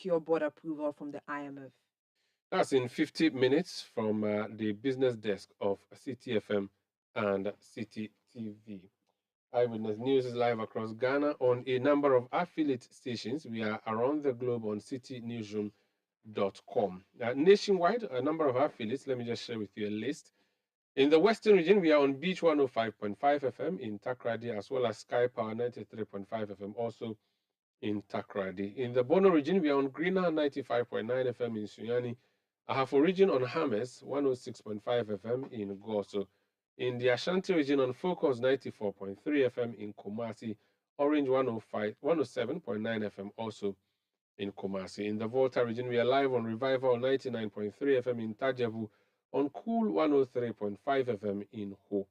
secure board approval from the IMF? That's in 50 minutes from the business desk of CTFM and City TV. Eyewitness News is live across Ghana on a number of affiliate stations. We are around the globe on citynewsroom.com. Nationwide, a number of affiliates. Let me just share with you a list. In the Western region, we are on Beach 105.5 FM in Takrady, as well as Sky Power 93.5 FM, also in Takrady. In the Bono region, we are on Greener 95.9 FM in Sunyani, Ahafo region on Hames 106.5 FM in Goso. In the Ashanti region on Focus 94.3 FM in Kumasi, Orange 107.9 FM also in Kumasi. In the Volta region, we are live on Revival 99.3 FM in Tajavu, on Cool 103.5 FM in Ho.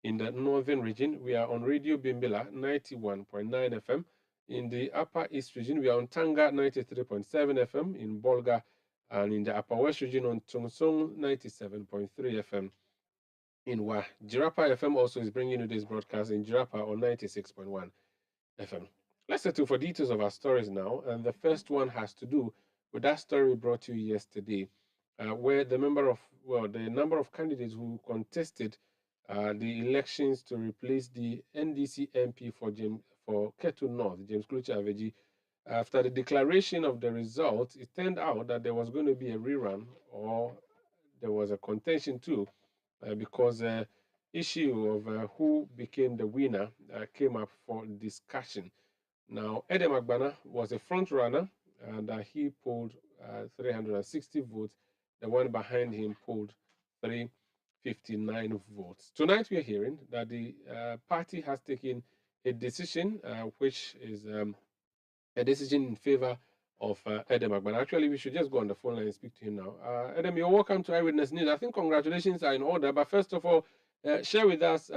In the Northern region, we are on Radio Bimbila 91.9 FM. In the Upper East region, we are on Tanga 93.7 FM in Bolga, and in the Upper West region on Tungsong 97.3 FM in Wa. Jirapa FM also is bringing you this broadcast in Jirapa on 96.1 FM. Let's settle for details of our stories now, and the first one has to do with that story we brought you yesterday, where the number of candidates who contested the elections to replace the NDC MP for Ketu North, James Kluchi Aveji. After the declaration of the result, it turned out that there was going to be a rerun, or there was a contention too, because issue of who became the winner came up for discussion. Now, Edem Agbana was a front runner, and he polled 360 votes. The one behind him polled 359 votes. Tonight, we are hearing that the party has taken a decision, which is a decision in favor of Edem Agbana. Actually, we should just go on the phone line and speak to him now. Edem, you're welcome to Eyewitness News. I think congratulations are in order, but first of all, share with us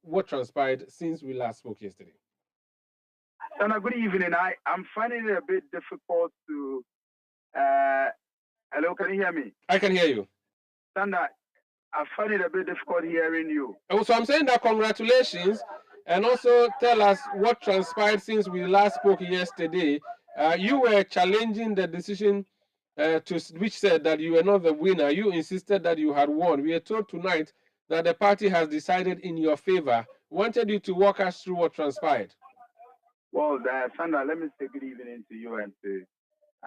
what transpired since we last spoke yesterday. Sana, good evening. I'm finding it a bit difficult to. Hello, can you hear me? I can hear you. Sana, I find it a bit difficult hearing you. Oh, so I'm saying that congratulations, and also tell us what transpired since we last spoke yesterday. You were challenging the decision which said that you were not the winner. You insisted that you had won. We are told tonight that the party has decided in your favor. Wanted you to walk us through what transpired. Well, Sandra, let me say good evening to you and to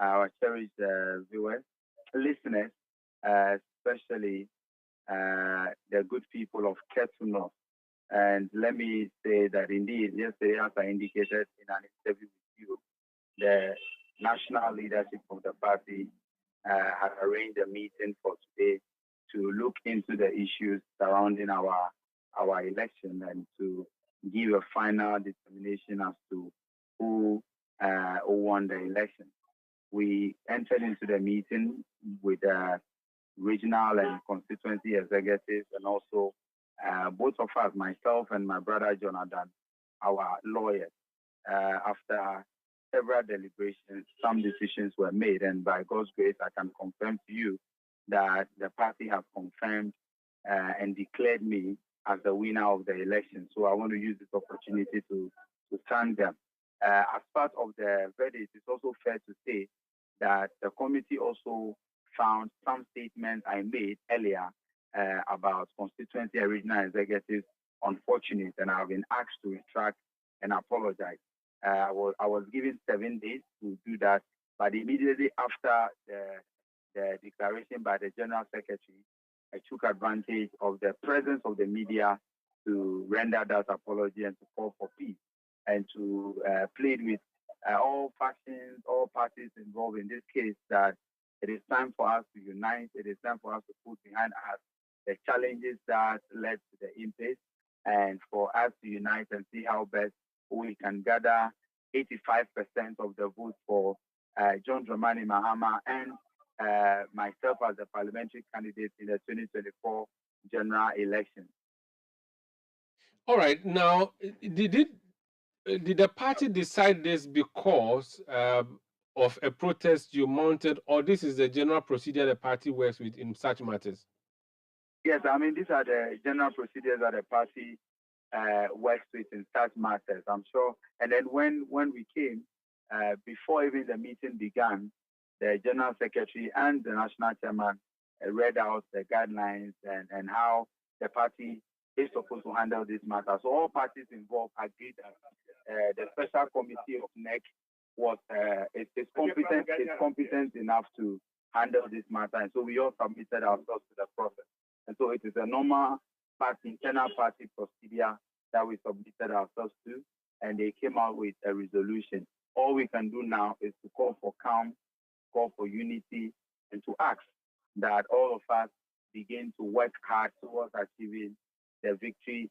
our cherished viewers, listeners, especially the good people of Ketu North. And let me say that indeed, yesterday, as I indicated in an interview with you, the national leadership of the party had arranged a meeting for today to look into the issues surrounding our election and to give a final determination as to who won the election. We entered into the meeting with regional and constituency executives, and also both of us, myself and my brother Jonathan, our lawyers. After several deliberations, some decisions were made, and by God's grace, I can confirm to you that the party has confirmed and declared me as the winner of the election. So I want to use this opportunity to thank them. As part of the verdict, it's also fair to say that the committee also found some statements I made earlier about constituency and regional executives unfortunate, and I've been asked to retract and apologize. I was given 7 days to do that, but immediately after the declaration by the General Secretary, I took advantage of the presence of the media to render that apology and to call for peace and to plead with all factions, all parties involved in this case that it is time for us to unite. It is time for us to put behind us the challenges that led to the impasse, and for us to unite and see how best we can gather 85% of the vote for John Dramani Mahama and myself as a parliamentary candidate in the 2024 general election. All right. Now, did the party decide this because of a protest you mounted, or this is the general procedure the party works with in such matters? Yes, I mean, these are the general procedures that the party works with in such matters, I'm sure. And then when we came, before even the meeting began, the General Secretary and the National Chairman read out the guidelines and how the party is supposed to handle this matter. So all parties involved agreed that the special committee of NEC was is competent enough to handle this matter, and so we all submitted ourselves to the process. And so it is a normal internal party procedure that we submitted ourselves to, and they came out with a resolution. All we can do now is to call for calm, call for unity, and to ask that all of us begin to work hard towards achieving the victory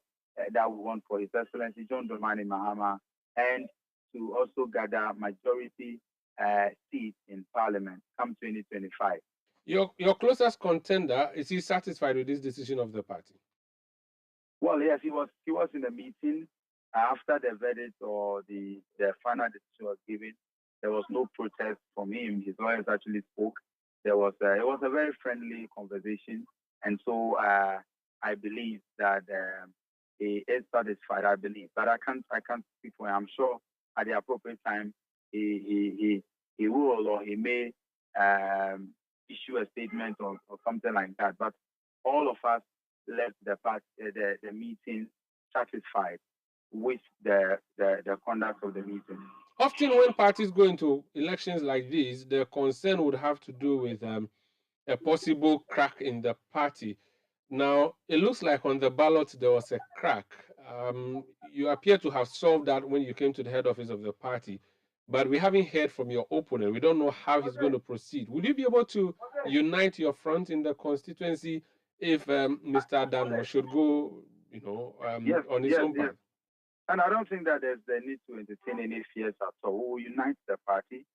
that we want for His Excellency John Dramani Mahama, and to also gather majority seats in Parliament come 2025. Your closest contender, is he satisfied with this decision of the party? Well, yes, he was in a meeting after the verdict or the final decision was given. There was no protest from him. His lawyers actually spoke. It was a very friendly conversation, and so I believe that he is satisfied. I believe, but I can't speak for him. I'm sure at the appropriate time he will, or he may issue a statement or something like that. But all of us left the meeting satisfied with the conduct of the meeting. Often when parties go into elections like this, the concern would have to do with a possible crack in the party. Now, it looks like on the ballot there was a crack. You appear to have solved that when you came to the head office of the party, but we haven't heard from your opponent. We don't know how he's going to proceed. Will you be able to unite your front in the constituency if Mr. Dano should go, on his own path? And I don't think that there's the need to entertain any fears at all. We will unite the party.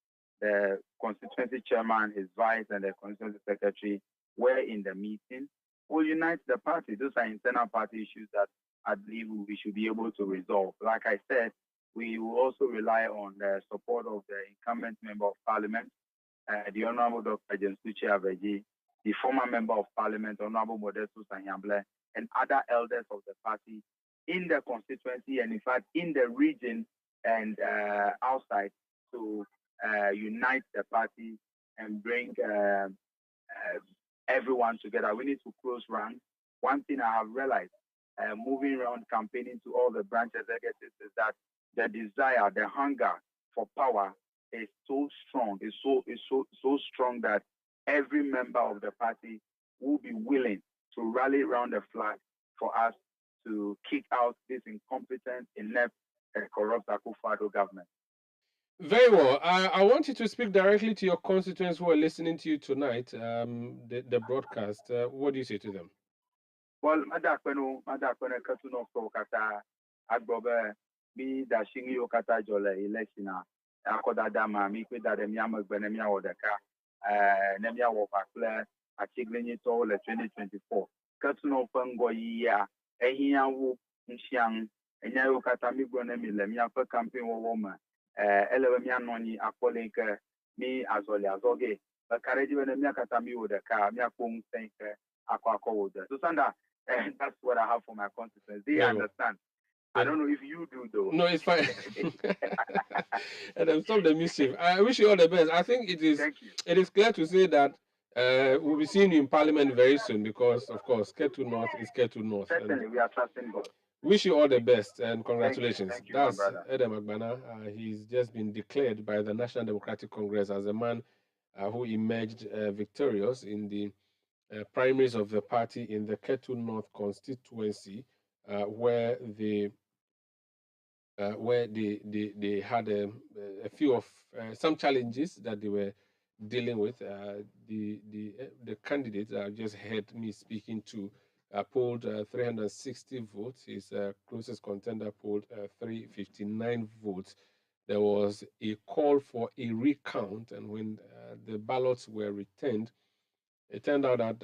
The constituency chairman, his vice, and the constituency secretary were in the meeting. We'll unite the party. Those are internal party issues that I believe we should be able to resolve. Like I said, we will also rely on the support of the incumbent member of parliament, the Honorable Dr. James Aveji, the former member of parliament, Honorable Modesto Sanyamble, and other elders of the party in the constituency and in fact in the region and outside to unite the party and bring everyone together. We need to close ranks. One thing I have realized moving around campaigning to all the branch executives is that the desire, the hunger for power is so strong, is so strong that every member of the party will be willing to rally around the flag for us to kick out this incompetent, inept, and corrupt Akufo-Addo government. Very well. I want you to speak directly to your constituents who are listening to you tonight, the broadcast. What do you say to them? Well, Madakweno Ketu North kata agbobe mi da shingi okata jole election akoda dama mi pe da dem yama gbe nem ya wodaka nem ya wo fakle achiglenyi to le 2024 Ketu North ngo ya ehiawo nshian enya okata mi gbo nem le mi afa campaign wo ma elewe mi anoni akolenke mi azole azoge kareji be nem ya kata mi wodaka mi akon senke akwa woda so sanda. And that's what I have for my constituents. They understand. I don't know if you do, though. No, it's fine. And then stop the mischief. I wish you all the best. I think it is clear to say that we'll be seeing you in Parliament very soon because, of course, Ketu North is Ketu North. Certainly, we are trusting God. Wish you all the best and congratulations. Thank you, that's Edem Agbana. He's just been declared by the National Democratic Congress as a man who emerged victorious in the primaries of the party in the Ketu North constituency, where they had a few of some challenges that they were dealing with. The candidate that I just heard me speaking to polled 360 votes. His closest contender polled 359 votes. There was a call for a recount, and when the ballots were returned, it turned out that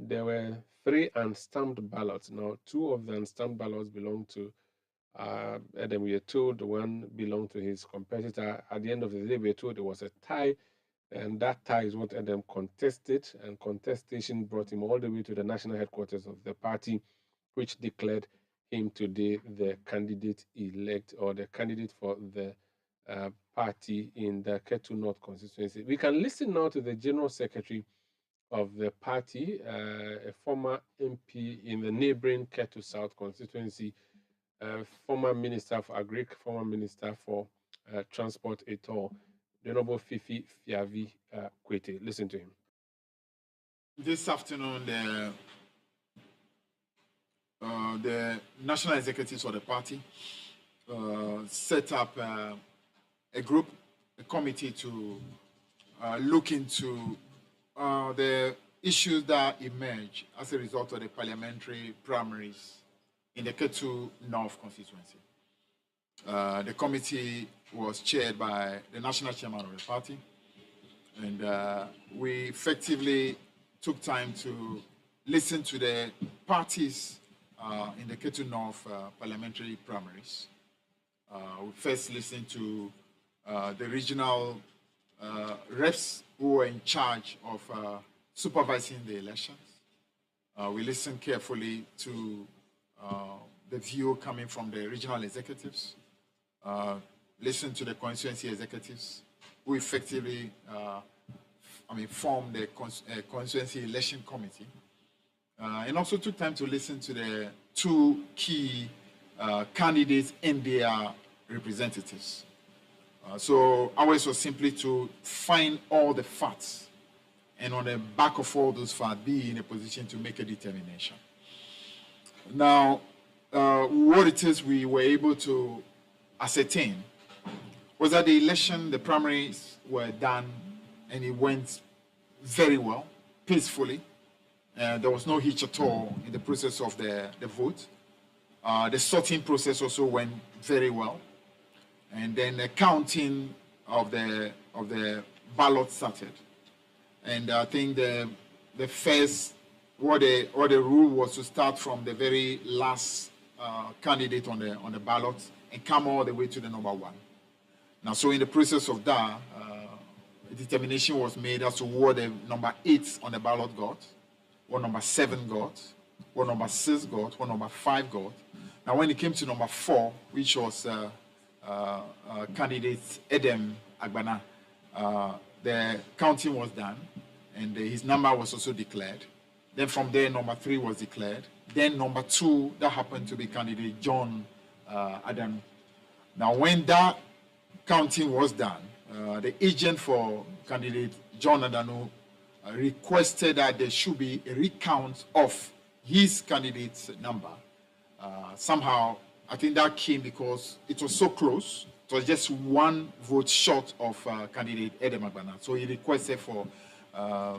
there were 3 unstamped ballots. Now, 2 of the unstamped ballots belonged to Adam. We were told one belonged to his competitor. At the end of the day, we were told it was a tie, and that tie is what Adam contested, and contestation brought him all the way to the national headquarters of the party, which declared him today the candidate elect, or the candidate for the party in the Ketu North constituency. We can listen now to the General Secretary of the party, a former MP in the neighboring Ketu South constituency, former Minister for Agric, former Minister for Transport et al., the Honorable Fifi Fiavi Kwete. Listen to him. This afternoon, the national executives of the party set up a group, a committee to look into the issues that emerge as a result of the parliamentary primaries in the Ketu North constituency. The committee was chaired by the national chairman of the party, and we effectively took time to listen to the parties in the Ketu North parliamentary primaries. We first listened to the regional reps who were in charge of supervising the elections. We listened carefully to the view coming from the regional executives, listened to the constituency executives who effectively formed the constituency election committee, and also took time to listen to the two key candidates and their representatives. So ours was simply to find all the facts, and on the back of all those facts, be in a position to make a determination. Now, what it is we were able to ascertain was that the election, the primaries were done, and it went very well, peacefully. There was no hitch at all in the process of the vote. The sorting process also went very well. And then the counting of the ballot started. And I think the first, what the rule was to start from the very last candidate on the ballot and come all the way to the number one. Now, so in the process of that, a determination was made as to what the number 8 on the ballot got, what number 7 got, what number 6 got, what number 5 got. Now, when it came to number 4, which was candidate Edem Agbana, the counting was done, and his number was also declared. Then from there, number 3 was declared. Then number 2, that happened to be candidate John Adam. Now, when that counting was done, the agent for candidate John Adano requested that there should be a recount of his candidate's number. Somehow, I think that came because it was so close. It was just one vote short of candidate Edem Agbana. So he requested for a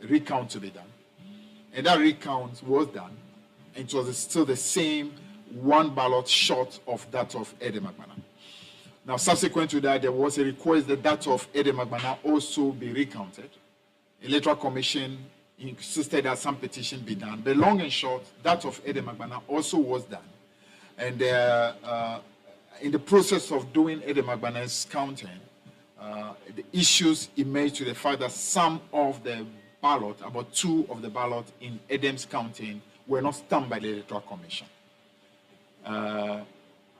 recount to be done. And that recount was done. And it was still the same one ballot short of that of Edem Agbana. Now, subsequent to that, there was a request that that of Edem Agbana also be recounted. Electoral Commission insisted that some petition be done. But long and short, that of Edem Agbana also was done. And in the process of doing Edem Agbana's counting, the issues emerged to the fact that some of the ballot, about 2 of the ballot in Edem's counting, were not stamped by the Electoral Commission.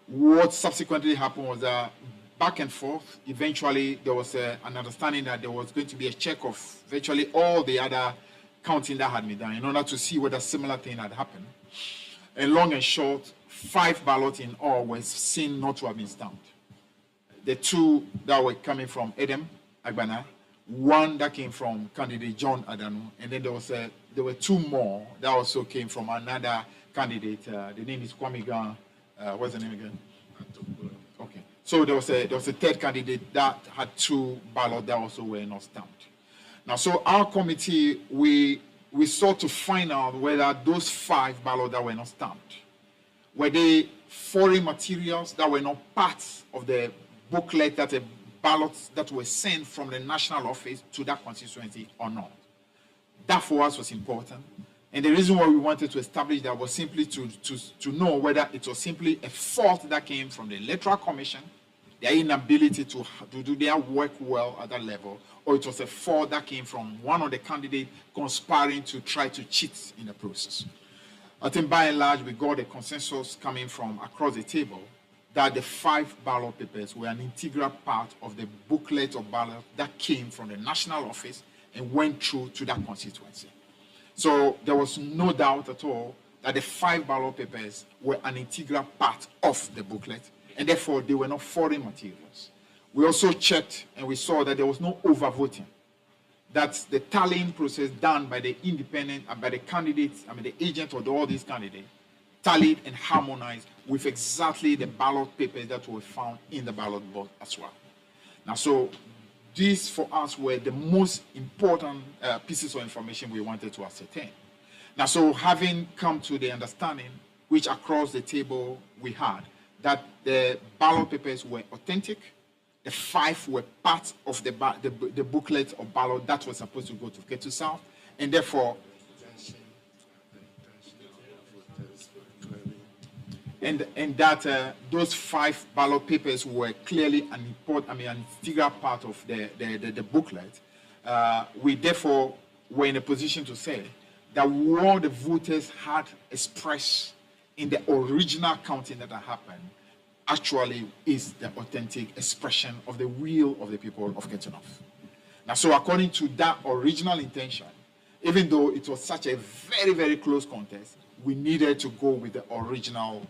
What subsequently happened was that back and forth, eventually there was an understanding that there was going to be a check of virtually all the other counting that had been done in order to see whether a similar thing had happened. And long and short, 5 ballots in all were seen not to have been stamped. The 2 that were coming from Edem Agbana, 1 that came from candidate John Adanu, and then there were 2 more that also came from another candidate. The name is Kwame Gan. What's the name again? Okay. So there was a 3rd candidate that had 2 ballots that also were not stamped. Now, so our committee, we sought to find out whether those 5 ballots that were not stamped, were they foreign materials that were not part of the booklet, that the ballots that were sent from the national office to that constituency or not. That for us was important. And the reason why we wanted to establish that was simply to know whether it was simply a fault that came from the Electoral Commission, their inability to do their work well at that level, or it was a fault that came from one of the candidates conspiring to try to cheat in the process. I think by and large, we got a consensus coming from across the table that the 5 ballot papers were an integral part of the booklet of ballot that came from the national office and went through to that constituency. So there was no doubt at all that the 5 ballot papers were an integral part of the booklet, and therefore they were not foreign materials. We also checked and we saw that there was no overvoting. That's the tallying process done by the independent, by the candidates, the agent of all these candidates, tallied and harmonized with exactly the ballot papers that were found in the ballot box as well. Now, so these for us were the most important pieces of information we wanted to ascertain. Now, so having come to the understanding, which across the table we had, that the ballot papers were authentic, the 5 were part of the booklet of ballot that was supposed to go to Ketu South, and therefore, and that those 5 ballot papers were clearly an integral part of the booklet. We therefore were in a position to say that what the voters had expressed in the original counting that had happened actually is the authentic expression of the will of the people of Ketu North. Now, so according to that original intention, even though it was such a very, very close contest, we needed to go with the original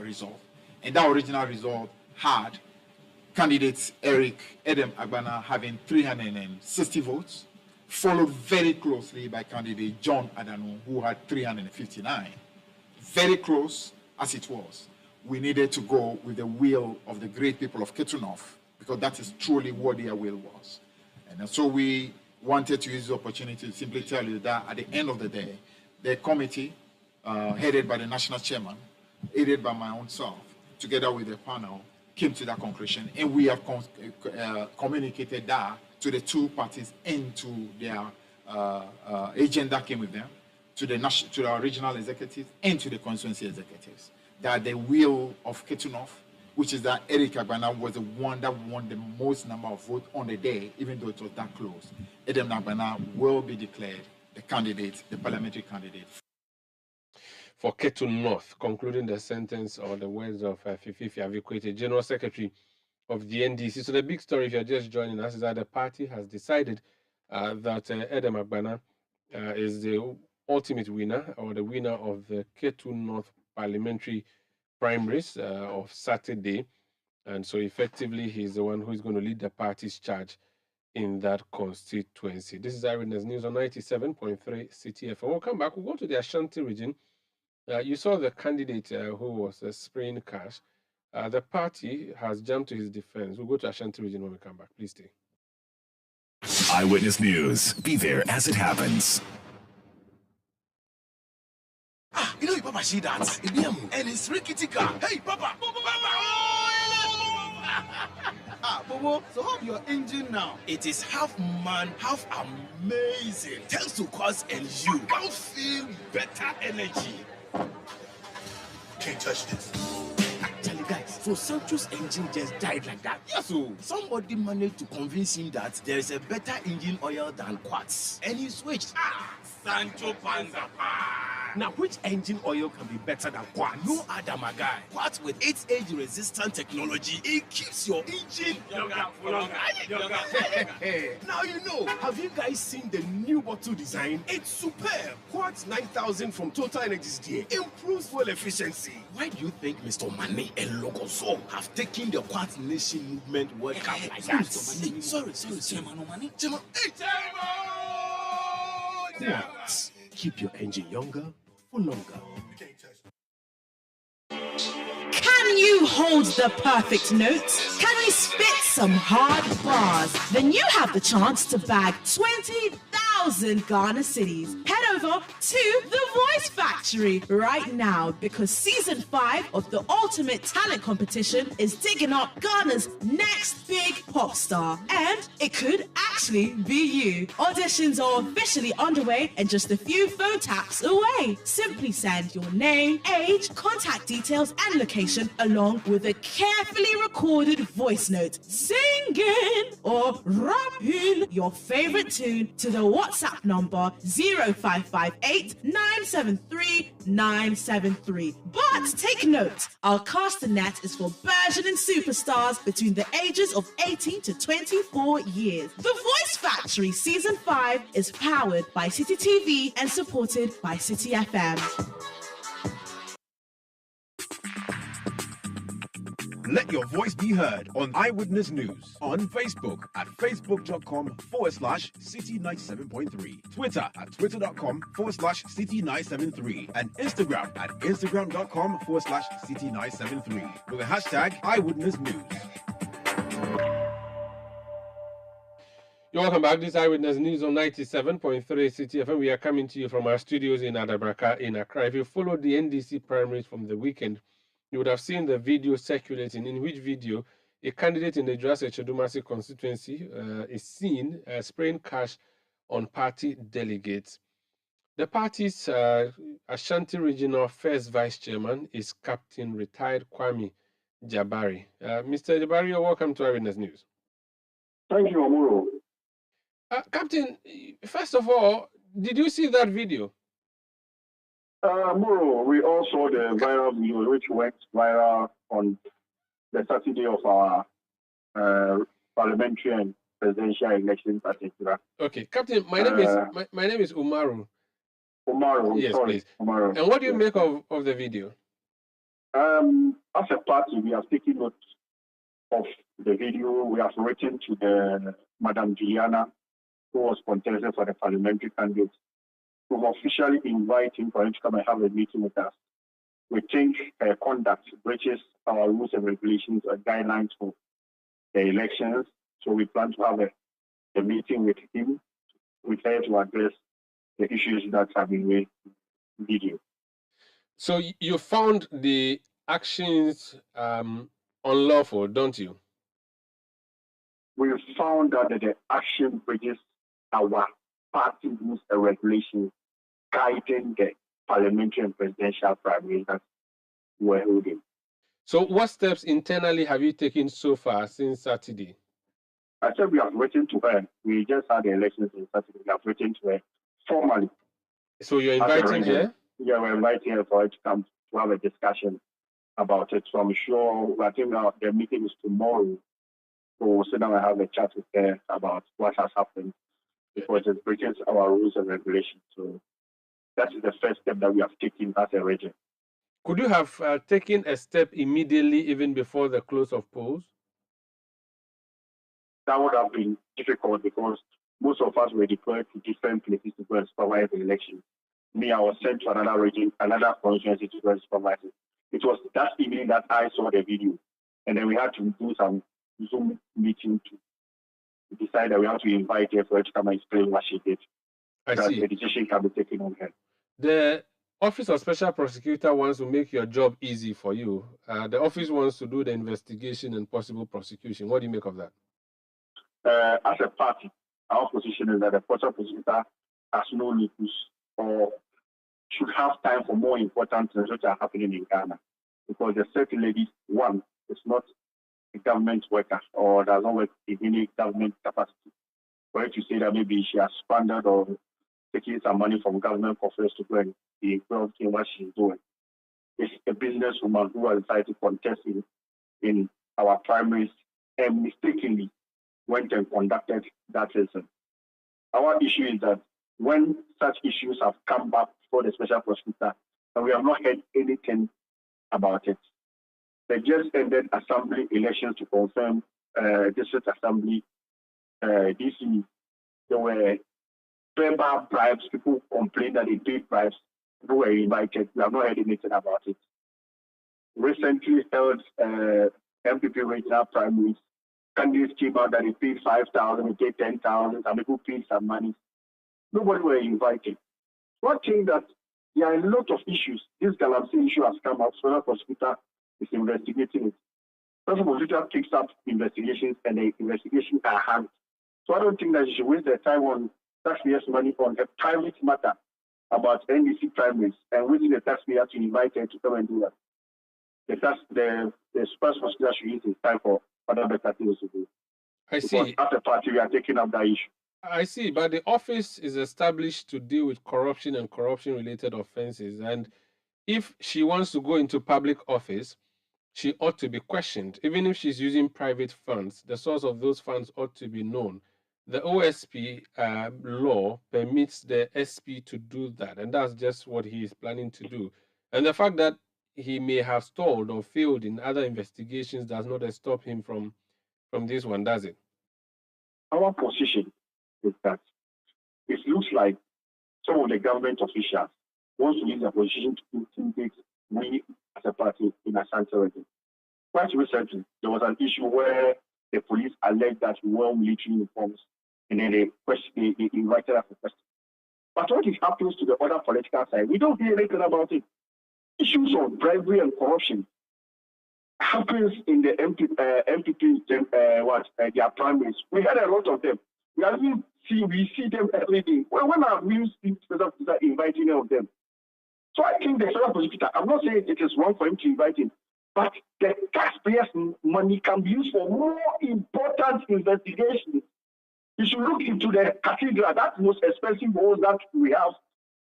result. And that original result had candidates Edem Agbana having 360 votes, followed very closely by candidate John Adanu, who had 359. Very close as it was, we needed to go with the will of the great people of Ketu North, because that is truly what their will was. And so we wanted to use the opportunity to simply tell you that at the end of the day, the committee, headed by the national chairman, aided by my own self, together with the panel, came to that conclusion. And we have communicated that to the 2 parties and to their agent that came with them, to the regional executives and to the constituency executives, that the will of Ketu North, which is that Eric Agbana was the one that won the most number of votes on the day, even though it was that close. Edem Agbana will be declared the candidate, the parliamentary candidate for Ketu North, concluding the sentence or the words of Fifi Avikwete, General Secretary of the NDC. So the big story, if you're just joining us, is that the party has decided that Edem Agbana is the ultimate winner, or the winner of the Ketu North parliamentary primaries of Saturday. And so effectively, he's the one who is going to lead the party's charge in that constituency. This is Eyewitness News on 97.3 City FM. We'll come back. We'll go to the Ashanti region. You saw the candidate who was spraying cash. The party has jumped to his defense. We'll go to Ashanti region when we come back. Please stay. Eyewitness News. Be there as it happens. You know, Papa, see that? And it's rickety car. Hey, Papa! Bobo, so how's your engine now? It is half man, half amazing. Thanks to Quartz and you can feel better energy. Can't touch this. Actually, guys, so Sancho's engine just died like that. Yes, so somebody managed to convince him that there is a better engine oil than Quartz, and he switched. Sancho Panzapa. Now, which engine oil can be better than Quartz? No other, my guy. Quartz with its age-resistant technology, it keeps your engine younger for longer. Now you know. Have you guys seen the new bottle design? It's superb. Quartz 9000 from Total Energies DA improves fuel efficiency. Why do you think Mr. Mane and Logoso have taken the Quartz Nation movement World Cup like that? Hey, sorry. Chairman Mane. Chairman. Hey, Chairman! Quartz. Keep your engine younger for longer. Can you hold the perfect note? Can you spit some hard bars? Then you have the chance to bag 20,000 Ghana cedis. Head over to the Voice Factory right now, because season 5 of the Ultimate Talent Competition is digging up Ghana's next big pop star. And it could actually be you. Auditions are officially underway and just a few phone taps away. Simply send your name, age, contact details, and location along with a carefully recorded voice note, singing or rapping your favorite tune to the WhatsApp number 055 558 973 973. But take note, our castanet is for burgeoning superstars between the ages of 18 to 24 years. The Voice Factory Season 5 is powered by City TV and supported by City FM. Let your voice be heard on Eyewitness News on Facebook at facebook.com/City97.3, Twitter at twitter.com/City973, and Instagram at instagram.com/City973 with the hashtag Eyewitness News. You're welcome back. This is Eyewitness News on 97.3 City FM. We are coming to you from our studios in Adabraka in Accra. If you followed the NDC primaries from the weekend, you would have seen the video circulating, in which video a candidate in the Jurassic-Chedumasi constituency is seen spraying cash on party delegates. The party's Ashanti Regional First Vice Chairman is Captain Retired Kwame Jabari. Mr. Jabari, you're welcome to Eyewitness News. Thank you, Amuro. Captain, first of all, did you see that video? Amuro, we all saw the viral video which went viral on the Saturday of our parliamentary and presidential elections, particular. Okay, Captain, my name is Umaru. Umaru, yes, sorry, please. Umaru. And what do you make of the video? As a party, we have taken note of the video. We have written to the Madam Juliana, who was contested for the parliamentary candidate, to officially invite him for him to come and have a meeting with us. We think her conduct breaches our rules and regulations and guidelines for the elections. So we plan to have a meeting with him, with her, to address the issues that have been raised in the video. So you found the actions unlawful, don't you? We found that the action breaches our party rules and regulations guiding the parliamentary and presidential primaries that we're holding. So what steps internally have you taken so far since Saturday? I said we have written to her. We just had the elections on Saturday. We have written to her formally. So you're inviting her? Yeah, we're inviting her for her to come to have a discussion about it. So I'm sure, I think the meeting is tomorrow. So we'll sit down and have a chat with her about what has happened, because it breaches our rules and regulations. So that is the first step that we have taken as a region. Could you have taken a step immediately, even before the close of polls? That would have been difficult because most of us were deployed to different places to go and supervise the election. Me, I was sent to another region, another constituency to go and supervise it. It was that evening that I saw the video, and then we had to do some Zoom meeting to decide that we have to invite her for her to come and explain what she did. I see. The decision can be taken on her. The Office of Special Prosecutor wants to make your job easy for you. The office wants to do the investigation and possible prosecution. What do you make of that? As a party, our position is that the special prosecutor has no locus or should have time for more important things which are happening in Ghana. Because the certain lady, one, is not a government worker or does not work in any government capacity. For her to say that maybe she has squandered or taking some money from government coffers to go and be involved in what she's doing. It's a businesswoman who has decided to contest in our primaries and mistakenly went and conducted that lesson. Our issue is that when such issues have come back for the special prosecutor, and we have not heard anything about it. They just ended assembly elections to confirm district assembly, DC. There were verbal bribes. People complained that they paid bribes. People were invited. We have not heard anything about it. Recently held MPP regional primaries. Candidates came out that they paid 5,000, they paid 10,000, and people paid some money. Nobody were invited. One thing that there are a lot of issues. This Galamsey issue has come up. Special prosecutor is investigating it. Special prosecutor picks up investigations, and the investigations are hanged. So I don't think that you should waste their time on taxpayers' money on a private matter about NDC primaries and waiting the taxpayer to invite them to come and do that. The special prosecutor should use his time for other better things to do. I see. Because as a party, we are taking up that issue. I see, but the office is established to deal with corruption and corruption-related offenses. And if she wants to go into public office, she ought to be questioned. Even if she's using private funds, the source of those funds ought to be known. The OSP law permits the SP to do that, and that's just what he is planning to do. And the fact that he may have stalled or failed in other investigations does not stop him from this one, does it? Our position is that it looks like some of the government officials want to use their position to intimidate we as a party in Ashanti region. Quite recently, there was an issue where the police alleged that we wore military uniforms, and then they invited us to question. But what happens to the other political side, we don't hear anything about it. Issues of bribery and corruption happens in the MPP, their primaries. We had a lot of them. We see them every day. When are we inviting any of them? So I think the federal prosecutor, I'm not saying it is wrong for him to invite him, but the taxpayers' money can be used for more important investigations. You should look into the cathedral, that's the most expensive house that we have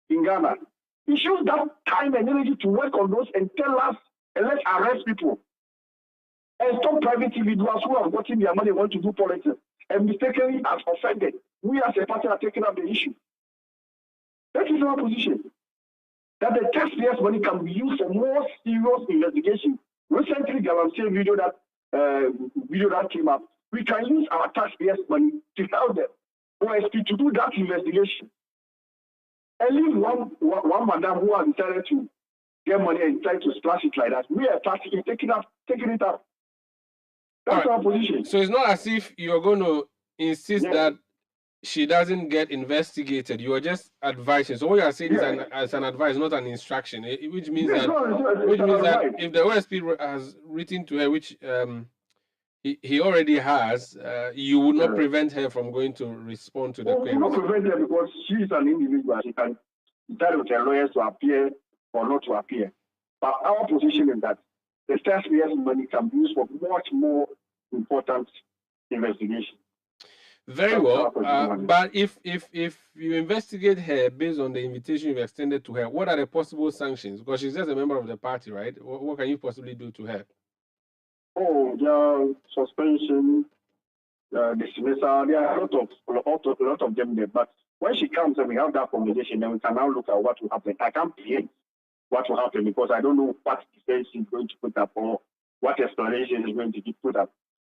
in Ghana. You should use that time and energy to work on those and tell us, and let's arrest people. And stop private individuals who have gotten their money want to do politics and mistakenly have offended. We as a party are taking up the issue. That is our position. That the taxpayers' money can be used for more serious investigation. Recently, there was a video that came up. We can use our taxpayers' money to help them OSP to do that investigation. And leave one madam who has decided to get money and try to splash it like that. We are taking it up. That's our position. So it's not as if you're going to insist that she doesn't get investigated. You are just advising. So what you are saying is as an advice, not an instruction, which means that if the OSP has written to her, which he already has, you would not prevent her from going to respond to the queries. We will not prevent her because she is an individual. She can decide with her lawyers to appear or not to appear. But our position is that the taxpayers' money can be used for much more important investigation. Very well, but if you investigate her based on the invitation you've extended to her, what are the possible sanctions? Because she's just a member of the party, right? What can you possibly do to her? Oh, suspension, dismissal. There are a lot of them there. But when she comes and we have that conversation, then we can now look at what will happen. I can't preempt what will happen because I don't know what defense is going to put up or what explanation is going to be put up.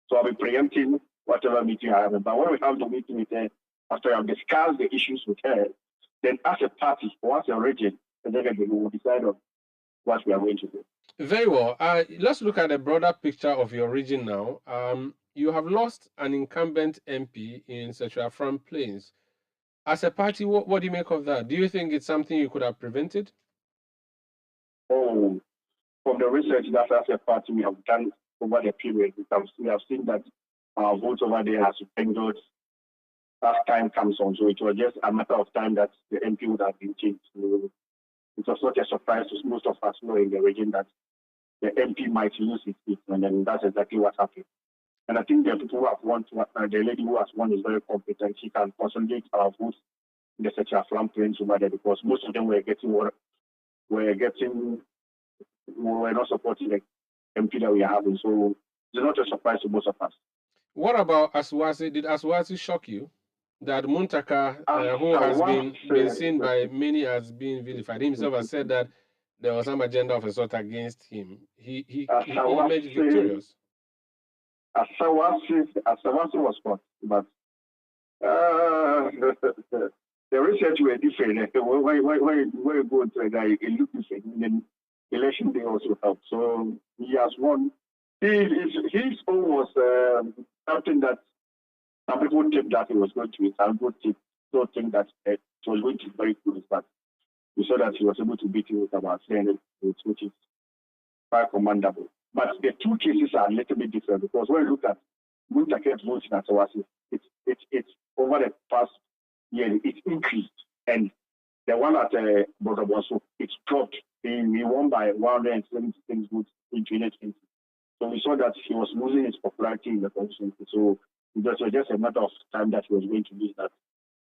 So I'll be preempting whatever meeting I have. But when we have the meeting with her, after I've discussed the issues with her, then as a party or as a region, then we will decide on what we are going to do. Very well. Let's look at the broader picture of your region now. You have lost an incumbent MP in Setraffram Plains. As a party, what do you make of that? Do you think it's something you could have prevented? Oh, from the research that as a party we have done over the period, we have seen that our votes over there has dwindled as time comes on. So it was just a matter of time that the MP would have been changed. So it was not a surprise to most of us know in the region that the MP might lose his seat, and then that's exactly what happened. And I think the people who have won, the lady who has won is very competent. She can consolidate our votes in the Setraffram Plains over there because most of them were not supporting the MP that we are having. So it's not a surprise to most of us. What about Aswasi? Did Aswasi shock you? That Muntaka, who has been seen by many as being vilified, himself has said that there was some agenda of a sort against him. He emerged victorious. Asawasi was what? But the research were different. When you go into a guy, it looks different. And then election day also helped. So he has won. His own was something that some people think that it was going to be. Some people don't think that it was going to be very good. But we saw that he was able to beat it with about 300 votes, which is quite commendable. But the two cases are a little bit different because when you look at Muntaka's votes in Asawasi, it's over the past year, it's increased. And the one at Bodoboso, it's dropped. He won by 176 votes in 2020. So we saw that he was losing his popularity in the constituency. So it was just a matter of time that he was going to lose that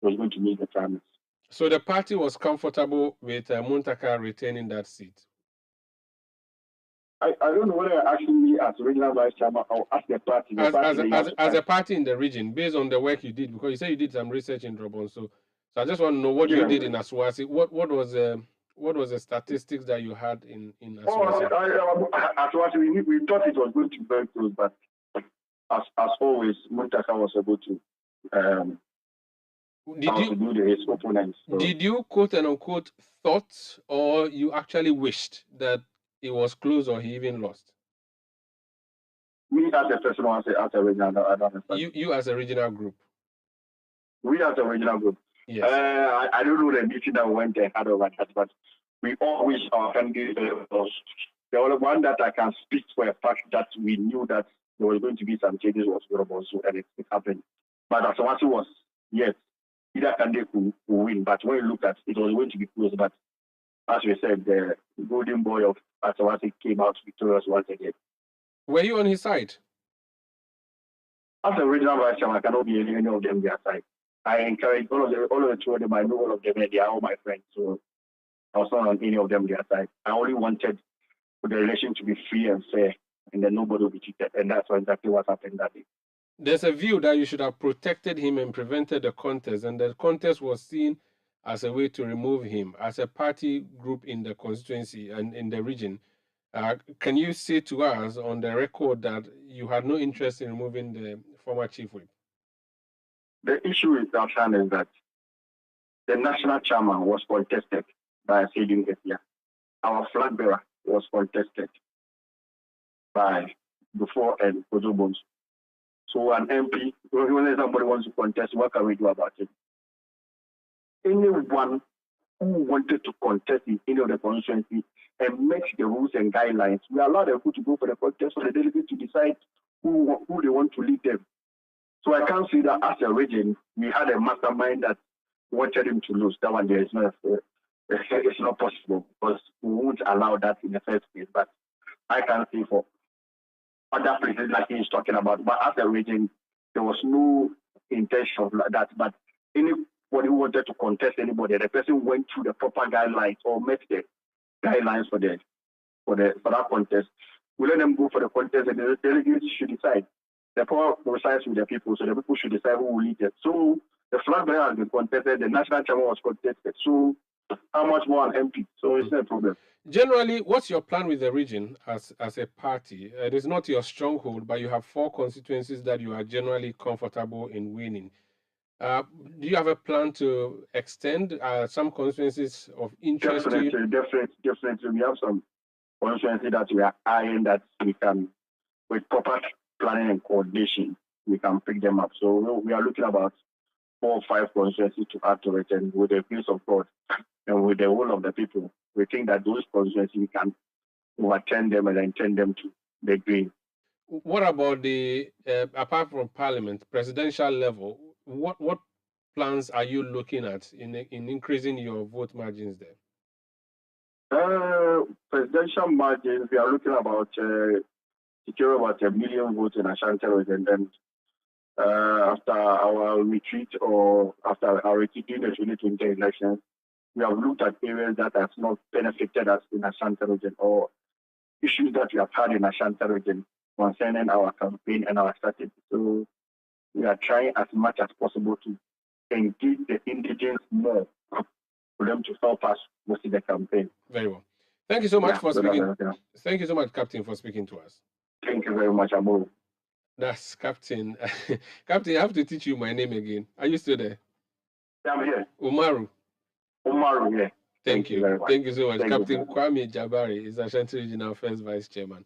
was going to meet the primaries. So the party was comfortable with Muntaka retaining that seat? I don't know whether asking me as regional vice chairman or as the party. As a party in the region, based on the work you did, because you said you did some research in Drobon, so I just want to know what you did in Aswasi. What was the statistics that you had in Aswasi? Aswasi, we thought it was going to be very close, but as always, Muntaka was able to do his opponents. So. Did you quote and unquote thought, or you actually wished that it was close or he even lost? Me as a person, as a regional, I don't understand. You as a regional group. We as a regional group. Yes. I don't know the meeting that went ahead over that, but we all wish our candidate was the only one that I can speak for a fact that we knew that there was going to be some changes was so and it happened. But as Aswasi was, yes, either candidate will win. But when you look at it, was going to be close. But as we said, the golden boy of Aswasi came out victorious once again. Were you on his side? As a regional vice chairman, I cannot be any of them their side. I encourage all of the two of them. I know all of them, and they are all my friends. So I was not on any of them their side. I only wanted for the election to be free and fair, and then nobody will be cheated. And that's exactly what happened that day. There's a view that you should have protected him and prevented the contest, and the contest was seen as a way to remove him as a party group in the constituency and in the region. Can you say to us on the record that you had no interest in removing the former chief whip? The issue with Ashanti is that the national chairman was contested by Sedin Etia. Our flag bearer was contested by Before and Kozobons. So an MP, when somebody wants to contest, what can we do about it? Anyone who wanted to contest in any of the constituency and make the rules and guidelines, we allow them to go for the contest for the delegates to decide who they want to lead them. So I can't see that as a region, we had a mastermind that wanted him to lose. That one there is not, it's not possible because we won't allow that in the first place. But I can see for other places like he's talking about. But as a region, there was no intention of that. But anybody who wanted to contest anybody, the person went through the proper guidelines or met the guidelines for that contest. We let them go for the contest, and the delegates should decide. The power resides with the people, so the people should decide who will lead it. So the flag bearer has been contested, the national chairman was contested. So how much more an MP? So it's not a problem. Generally, what's your plan with the region as a party? It is not your stronghold, but you have 4 constituencies that you are generally comfortable in winning. Do you have a plan to extend some constituencies of interest to you? Definitely. We have some constituencies that we are eyeing that we can, with proper planning and coordination, we can pick them up. So we are looking about 4 or 5 constituencies to add to it, and with the grace of God and with the will of the people, we think that those constituencies we can overturn them and then turn them to the green. What about the apart from Parliament, presidential level? What plans are you looking at in increasing your vote margins there? Presidential margins, we are looking about secure about 1 million votes in Ashanti, and then after our retreat or after our retreat in the 2020 elections, we have looked at areas that have not benefited us in Ashanti region or issues that we have had in Ashanti region concerning our campaign and our strategy. So we are trying as much as possible to engage the indigents more for them to help us with the campaign. Very well. Thank you so much for speaking. Thank you so much, Captain, for speaking to us. Thank you very much, Abu. That's Captain. Captain, I have to teach you my name again. Are you still there? Yeah, I'm here. Umaru, yeah. Thank you. Very much. Thank you so much. Thank Kwame you. Jabari is Ashanti Regional First Vice Chairman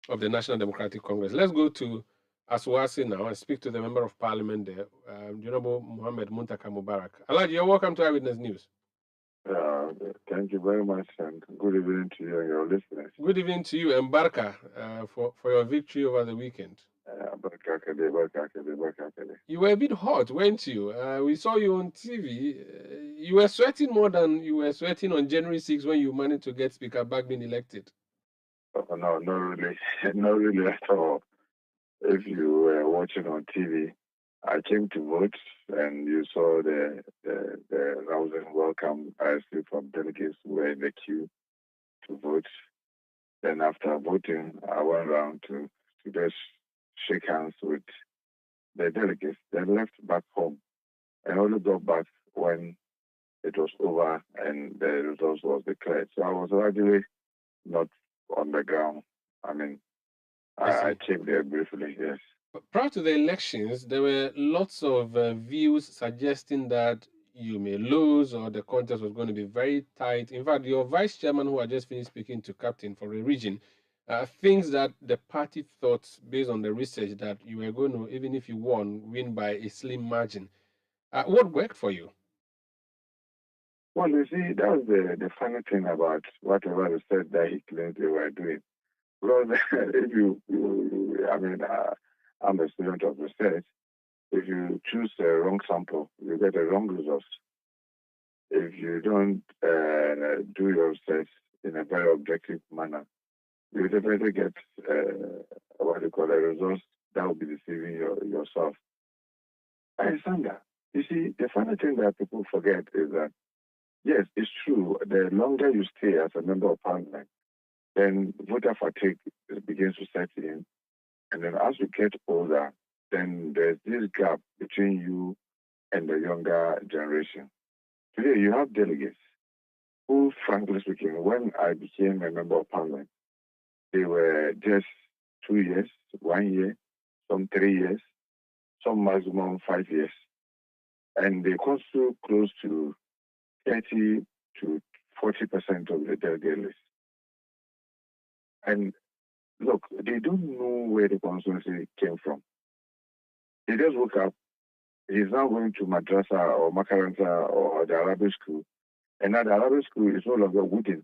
of the National Democratic Congress. Let's go to Aswasi now and speak to the Member of Parliament there, Honorable Mohammed Muntaka Mubarak. Alhaji, you're welcome to Eyewitness News. Thank you very much, and good evening to you and your listeners. Good evening to you, and Barka, for your victory over the weekend. You were a bit hot, weren't you? We saw you on TV. You were sweating more than you were sweating on January 6th when you managed to get Speaker back being elected. Oh, no, not really. Not really at all. If you were watching on TV, I came to vote, and you saw the rousing welcome I received from delegates who were in the queue to vote. Then after voting, I went around to just shake hands with the delegates. Then left back home and only got back when it was over and the results was declared. So I was actually not on the ground. I mean, I came there briefly, yes. Prior to the elections, there were lots of views suggesting that you may lose or the contest was going to be very tight. In fact, your vice chairman, who had just finished speaking to Captain for a region, thinks that the party thought, based on the research, that you were going to, even if you win by a slim margin. What worked for you? Well, you see, that's the funny thing about whatever research that he claims they were doing. Because if I'm a student of research. If you choose a wrong sample, you get a wrong result. If you don't do your research in a very objective manner, you definitely get what you call a result that will be deceiving yourself. I understand that. You see, the funny thing that people forget is that, yes, it's true, the longer you stay as a member of parliament, then voter fatigue begins to set in. And then as you get older, then there's this gap between you and the younger generation. Today, you have delegates who, frankly speaking, when I became a member of parliament, they were just 2 years, 1 year, some 3 years, some maximum 5 years. And they constitute close to 30 to 40% of the delegate list. And look, they don't know where the constituency came from. They just woke up. He's now going to madrasa or makaranta or the Arabic school. And now the Arabic school is no longer wooden.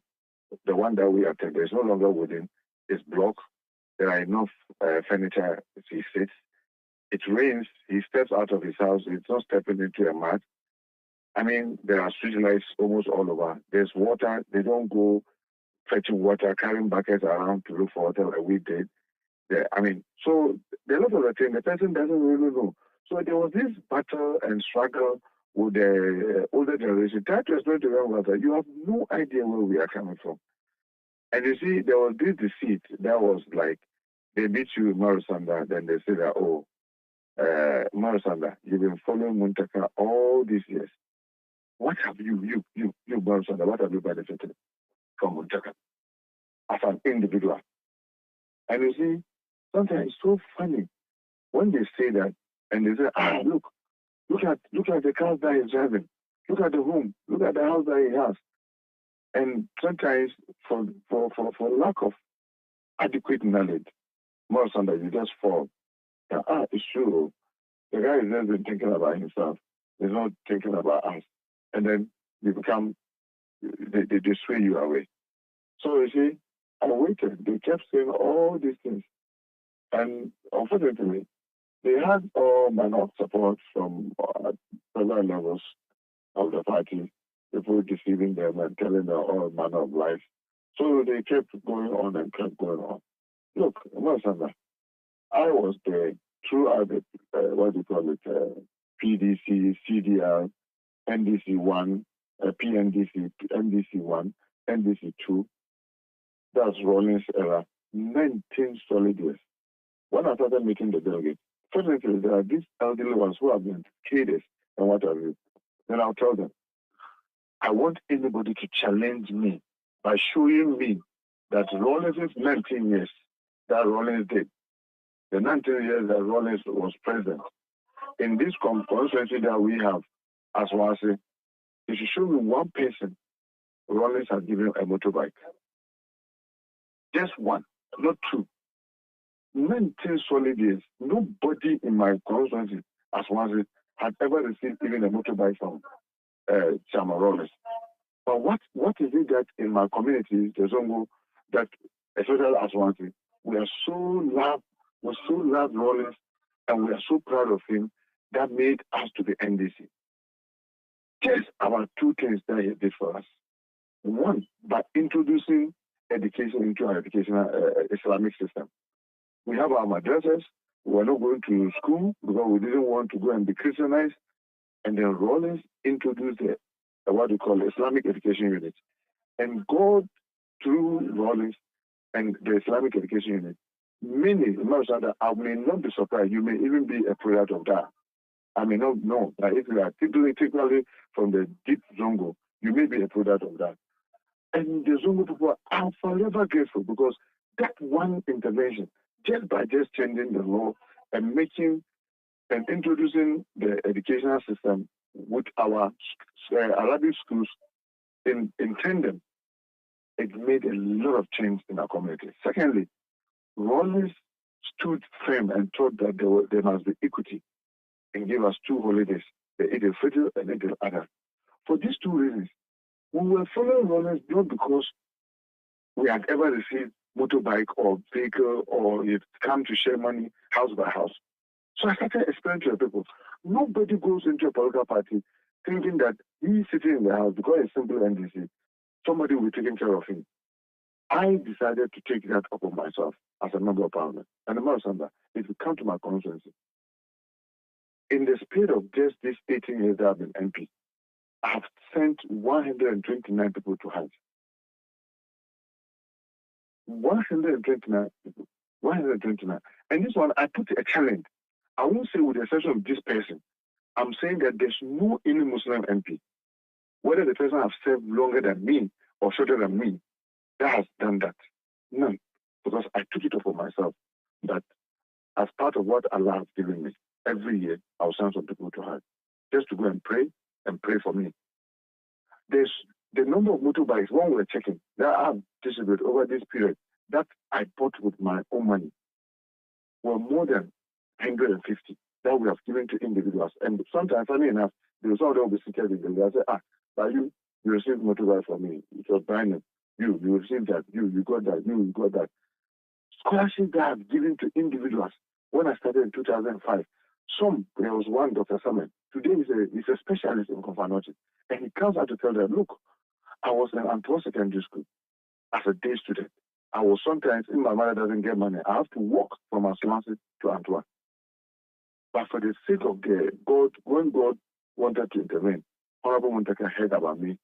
The one that we attend is no longer wooden. It's block. There are enough furniture. He sits. It rains. He steps out of his house. He's not stepping into a mat. I mean, there are street lights almost all over. There's water. They don't go fetching water, carrying buckets around to look for water like we did. So the lot of the thing, the person doesn't really know. So there was this battle and struggle with the older generation. That was not the wrong answer. You have no idea where we are coming from. And you see, there was this deceit that was like, they meet you in Marusanda, then they say that, Marusanda, you've been following Muntaka all these years. What have you Marusanda, what have you benefited from Muntaka as an individual? And you see, sometimes it's so funny when they say that and they say, look at the car that he's driving, look at the home, look at the house that he has. And sometimes for lack of adequate knowledge, more so that you just fall. It's true. The guy has never been thinking about himself. He's not thinking about us. And then you become, they sway you away. So you see, I waited. They kept saying all these things. And unfortunately, they had all manner of support from several levels of the party, people deceiving them and telling them all manner of lies. So they kept going on and kept going on. Look, Masana, I was there throughout the, PDC, CDR, NDC1, PNDC, NDC1, NDC2. That's Rawlings era, 19 solid years. When I started meeting the delegates, fortunately, there are these elderly ones who have been traders and what have you. Then I'll tell them, I want anybody to challenge me by showing me that Rawlings is 19 years that Rawlings did. The 19 years that Rawlings was president. In this constituency that we have, as Wasi, if you show me one person, Rawlings has given a motorbike. Just one, not two. 19 solid years. Nobody in my constituency, as Wasi, had ever received even a motorbike from Chairman Rawlings. But what is it that in my community, the Zongo, that especially as Wasi, we are so love Rawlings, and we are so proud of him that made us to the NDC. Just about two things that he did for us. One, by introducing education into our educational Islamic system. We have our madrasas, We were not going to school because we didn't want to go and be Christianized. And then Rollins introduced what we call Islamic Education Unit. And God, through Rollins and the Islamic Education Unit, many, I may not be surprised, you may even be a product of that. I may not know, but if you are typically from the deep Zongo, you may be a product of that. And the Zongo people are forever grateful because that one intervention, just by just changing the law and making and introducing the educational system with our Arabic schools in tandem, it made a lot of change in our community. Secondly, Rollins stood firm and thought that there must be equity and gave us 2 holidays, the Eid al-Fitr and Eid al-Adha. For these 2 reasons, we were following Rollins not because we had ever received motorbike or vehicle or it come to share money house by house. So I started explaining to the people, nobody goes into a political party thinking that he's sitting in the house because it's simple NDC. Somebody will be taking care of him. I decided to take that upon myself as a member of parliament. And a member of Samba, if you come to my constituency, in the spirit of just these 18 years that I've been MP, I have sent 129 people to Hajj. 129 people. 129. And this one, I put a challenge. I won't say with the exception of this person. I'm saying that there's no any Muslim MP, whether the person has served longer than me or shorter than me, that has done that. None. Because I took it upon myself that as part of what Allah has given me, every year I'll send some people to Hajj just to go and pray for me. There's the number of motorbikes, one we're checking, that I've distributed over this period that I bought with my own money were more than 150 that we have given to individuals. And sometimes, funny enough, there was all be seated in the say, but you received motorbike from me. It was brand new. You received that. You got that. You got that. Scholarships that I've given to individuals when I started in 2005. There was one, Dr. Samuel. Today he's a specialist in conference. And he comes out to tell them, look, I was in Antwerp Secondary School as a day student. I was sometimes, if my mother doesn't get money, I have to walk from Ashanti to Antwerp. But for the sake of God, when God wanted to intervene, Honorable Muntaka heard about me.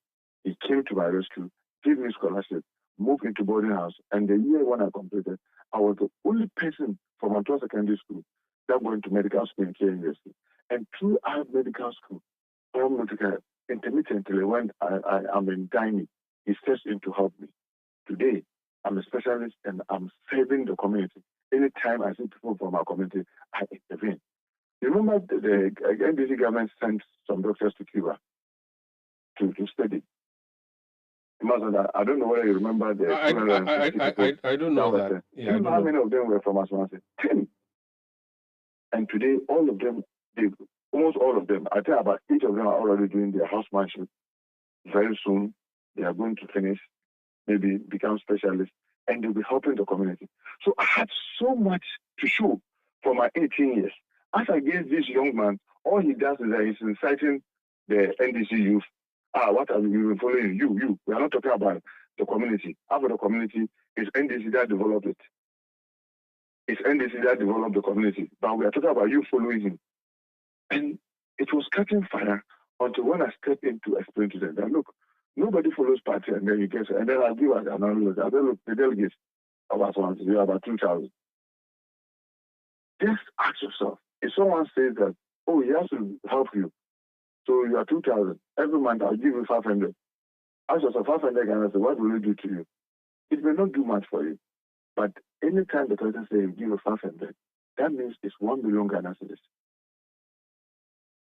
He came to my rescue, gave me scholarship, moved into boarding house, and the year when I completed, I was the only person from Antwerp Secondary School that went to medical school in K University. And throughout medical school, Honorable Muntaka intermittently, when I'm in dining, he steps in to help me. Today, I'm a specialist and I'm serving the community. Anytime I see people from our community, I intervene. You remember the NDC government sent some doctors to Cuba to study. I don't know whether you remember the. I don't know that. Yeah, how many of them were from Ashanti? 10. And today, all of them, almost all of them, I think about 8 of them are already doing their housemanship. Very soon, they are going to finish, maybe become specialists, and they'll be helping the community. So I had so much to show for my 18 years. As against this young man, all he does is that he's inciting the NDC youth. What have you been following? You. We are not talking about the community. After the community, it's NDC that developed it. It's NDC that developed the community. But we are talking about you following him. And it was catching fire until when I stepped in to explain to them that, look, nobody follows party and then you get it. And then I'll give us an analysis. I said, look, the delegates of Ashanti, we are about 2,000. Just ask yourself, if someone says that, oh, he has to help you, so you are 2,000, every month I'll give you 500. Ask yourself, 500 Ghana, what will it do to you? It may not do much for you, but anytime the person says give you 500, that means it's 1 million Ghana cedis.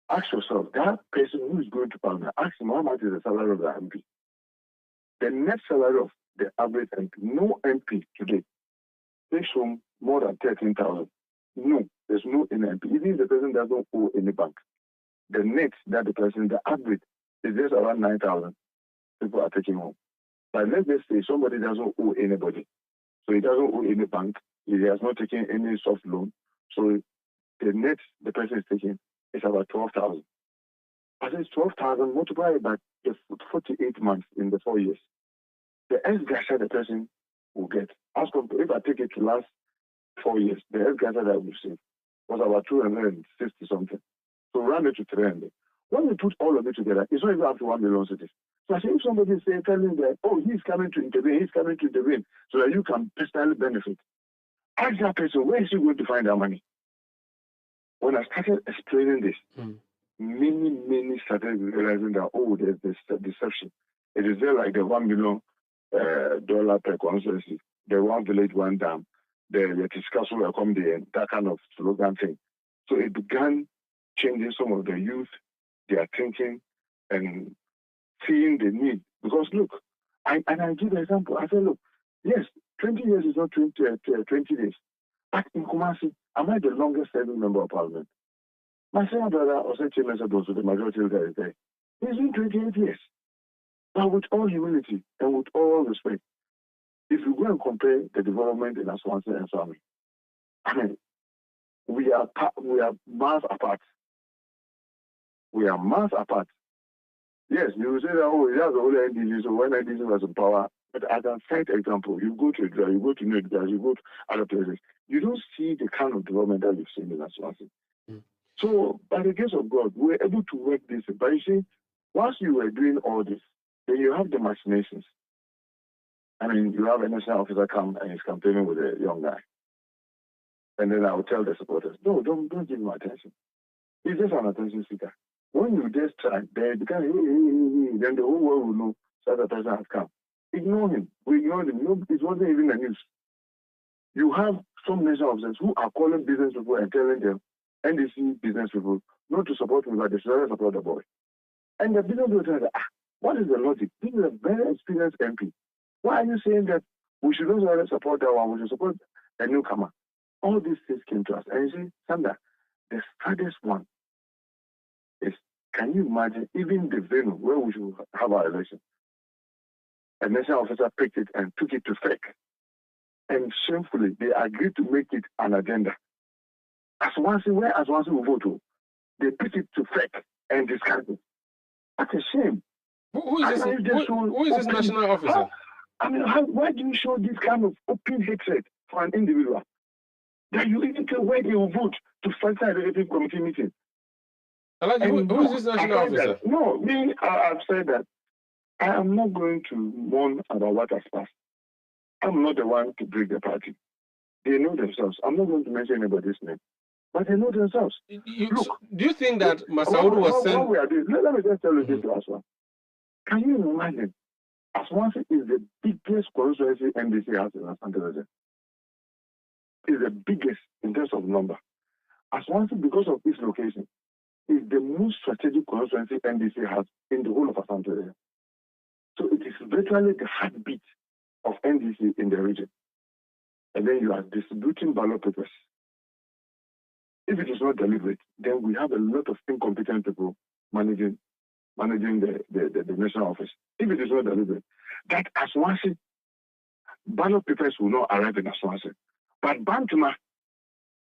Ask yourself, that person who is going to Parliament, ask him how much is the salary of the MP. The net salary of the average MP, no MP today takes home more than 13,000. No, there's no MP. Even if the person doesn't owe any bank, the net that the person, the average, is just around 9,000 people are taking home. But let's just say somebody doesn't owe anybody. So he doesn't owe any bank. He has not taken any soft loan. So the net the person is taking is about 12,000. But it's 12,000 multiplied by the 48 months in the 4 years. The ex-gratia the person will get, if I take it to last 4 years, the ex-gratia that we receive was about 260 something. So round it to 300. When we put all of it together, it's not even up to 1 million cities. So I say if somebody is telling that, oh, he's coming to intervene, so that you can personally benefit. Ask that person, where is he going to find that money? When I started explaining this, many started realizing that, oh, there's this deception. It is there like the $1 million per constituency, the one village, one dam, the Tiscaso will come there, that kind of slogan thing. So it began changing some of the youth, their thinking, and seeing the need. Because look, I give an example. I said, look, yes, 20 years is not 20 days. But in Kumasi, am I the longest serving member of parliament? My senior brother, Osechi Mesadoso, the majority leader, is there. He's been 28 years. But with all humility and with all respect, if you go and compare the development in Ashanti and Swami, I mean, we are miles apart. We are miles apart. Yes, you will say that, oh, that's the only NDC, so when NDC was in power, but as a side example, you go to Idra, you go to Nedra, you go to other places, you don't see the kind of development that you've seen in Ashanti. So, by the grace of God, we were able to work this. But you see, once you were doing all this, then you have the machinations. I mean, you have a national officer come and he's campaigning with a young guy. And then I will tell the supporters, no, don't give him attention. He's just an attention seeker. When you just try, then the whole world will know that the person has come. Ignore him. We ignored him. No, it wasn't even the news. You have some national officers who are calling business people and telling them, NDC business people, not to support me, but they should support the boy. And the business people tell them, what is the logic? This is a very experienced MP. Why are you saying that we should not support that one, we should support a newcomer? All these things came to us. And you see, Sandra, the saddest one is, can you imagine, even the venue where we should have our election, a national officer picked it and took it to fake. And shamefully, they agreed to make it an agenda. Aswansi will vote to, they pick it to fake and discard it. That's a shame. Who is this national officer? Why do you show this kind of open hatred for an individual? That you even tell where they will vote to sponsor a executive committee meeting. Who is this national officer? No, I've said that I am not going to mourn about what has passed. I'm not the one to break the party. They know themselves. I'm not going to mention anybody's name. But they know themselves. Look, do you think that Masaudu was saying... Let me just tell you this last one. Can you imagine? Aswansi is the biggest constituency NDC has in Ashanti region. It's the biggest in terms of number. Aswansi, because of its location, is the most strategic constituency NDC has in the whole of Ashanti region. So it is virtually the heartbeat of NDC in the region. And then you are distributing ballot papers. If it is not deliberate, then we have a lot of incompetent people managing the national office. If it is not deliberate, that Aswansi, ballot papers will not arrive in Aswansi. But Bantuma,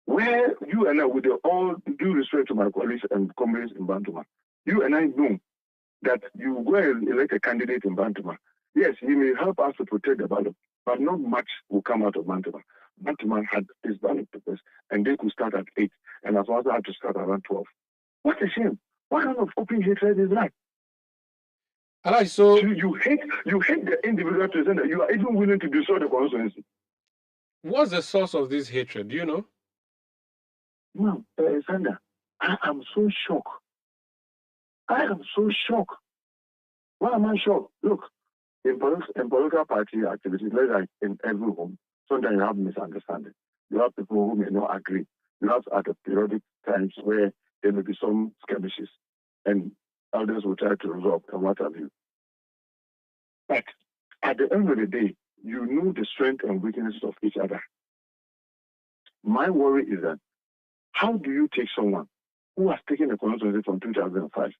where you and I, with all due respect to my colleagues and comrades in Bantuma, you and I know that you go and elect a candidate in Bantuma. Yes, he may help us to protect the ballot, but not much will come out of Bantuma. Bantuma had his ballot papers, and they could start at 8, and Aswansi had to start around 12. What a shame. What kind of open hatred is that? So you hate the individual to the extent that you are even willing to destroy the constituency. What's the source of this hatred? Do you know? No, Sandra, I am so shocked. I am so shocked. Why am I shocked? Look, in political party activities, like in every home, sometimes you have misunderstanding. You have people who may not agree. You have at the periodic times where there may be some skirmishes, and others will try to resolve and what have you. But at the end of the day, you know the strength and weaknesses of each other. My worry is that how do you take someone who has taken a constituency from 2005?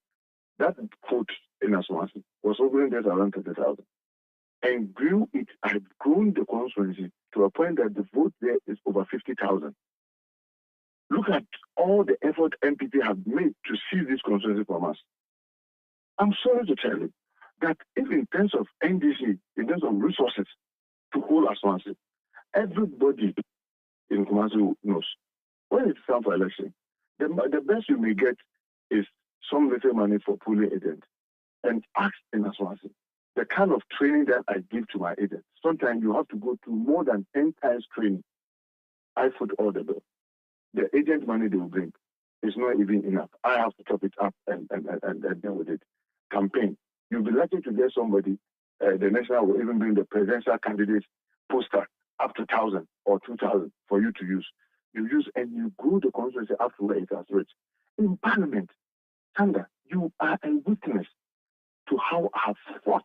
That vote in Aswansi was opening there around 30,000 and had grown the constituency to a point that the vote there is over 50,000. Look at all the effort MPP have made to seize this constituency from us. I'm sorry to tell you that if in terms of NDC, in terms of resources to hold Aswansi, everybody in Kumasi knows when it's time for election, the best you may get is some little money for polling agents. And ask in Ashanti, the kind of training that I give to my agents. Sometimes you have to go through more than 10 times training. I foot all the bill. The agent money they will bring is not even enough. I have to top it up and deal with it. Campaign. You'll be lucky to get somebody, the national will even bring the presidential candidate poster up to 1,000 or 2,000 for you to use. You use and you grow the constituency up to where it has reached. In Parliament, Sandra, you are a witness to how I have fought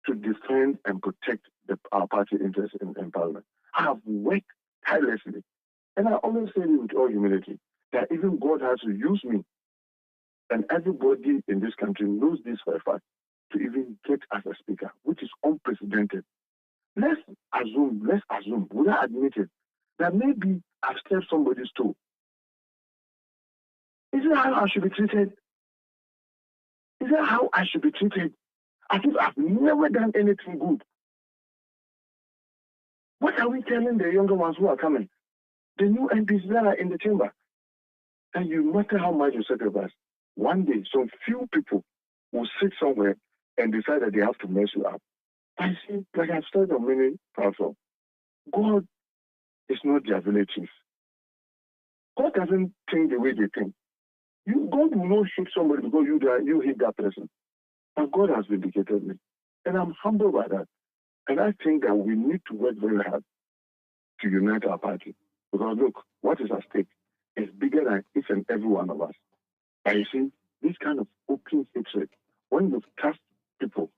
to defend and protect our party interests in Parliament. I have worked tirelessly. And I always say it with all humility, that even God has to use me. And everybody in this country knows this for a fact, to even get as a speaker, which is unprecedented. Let's assume, without admitting, that maybe I've stepped somebody's toe. Is that how I should be treated? Is that how I should be treated? As if I've never done anything good. What are we telling the younger ones who are coming? The new MPs that are in the chamber. And no matter how much you sacrifice, one day some few people will sit somewhere and decide that they have to mess you up. I see, like I've said on many platforms, God is not their relative. God doesn't think the way they think. God will not hit somebody because you hit that person. But God has vindicated me. And I'm humbled by that. And I think that we need to work very hard to unite our party. Because look, what is at stake is bigger than each and every one of us. And you see, this kind of open hatred, when you trust people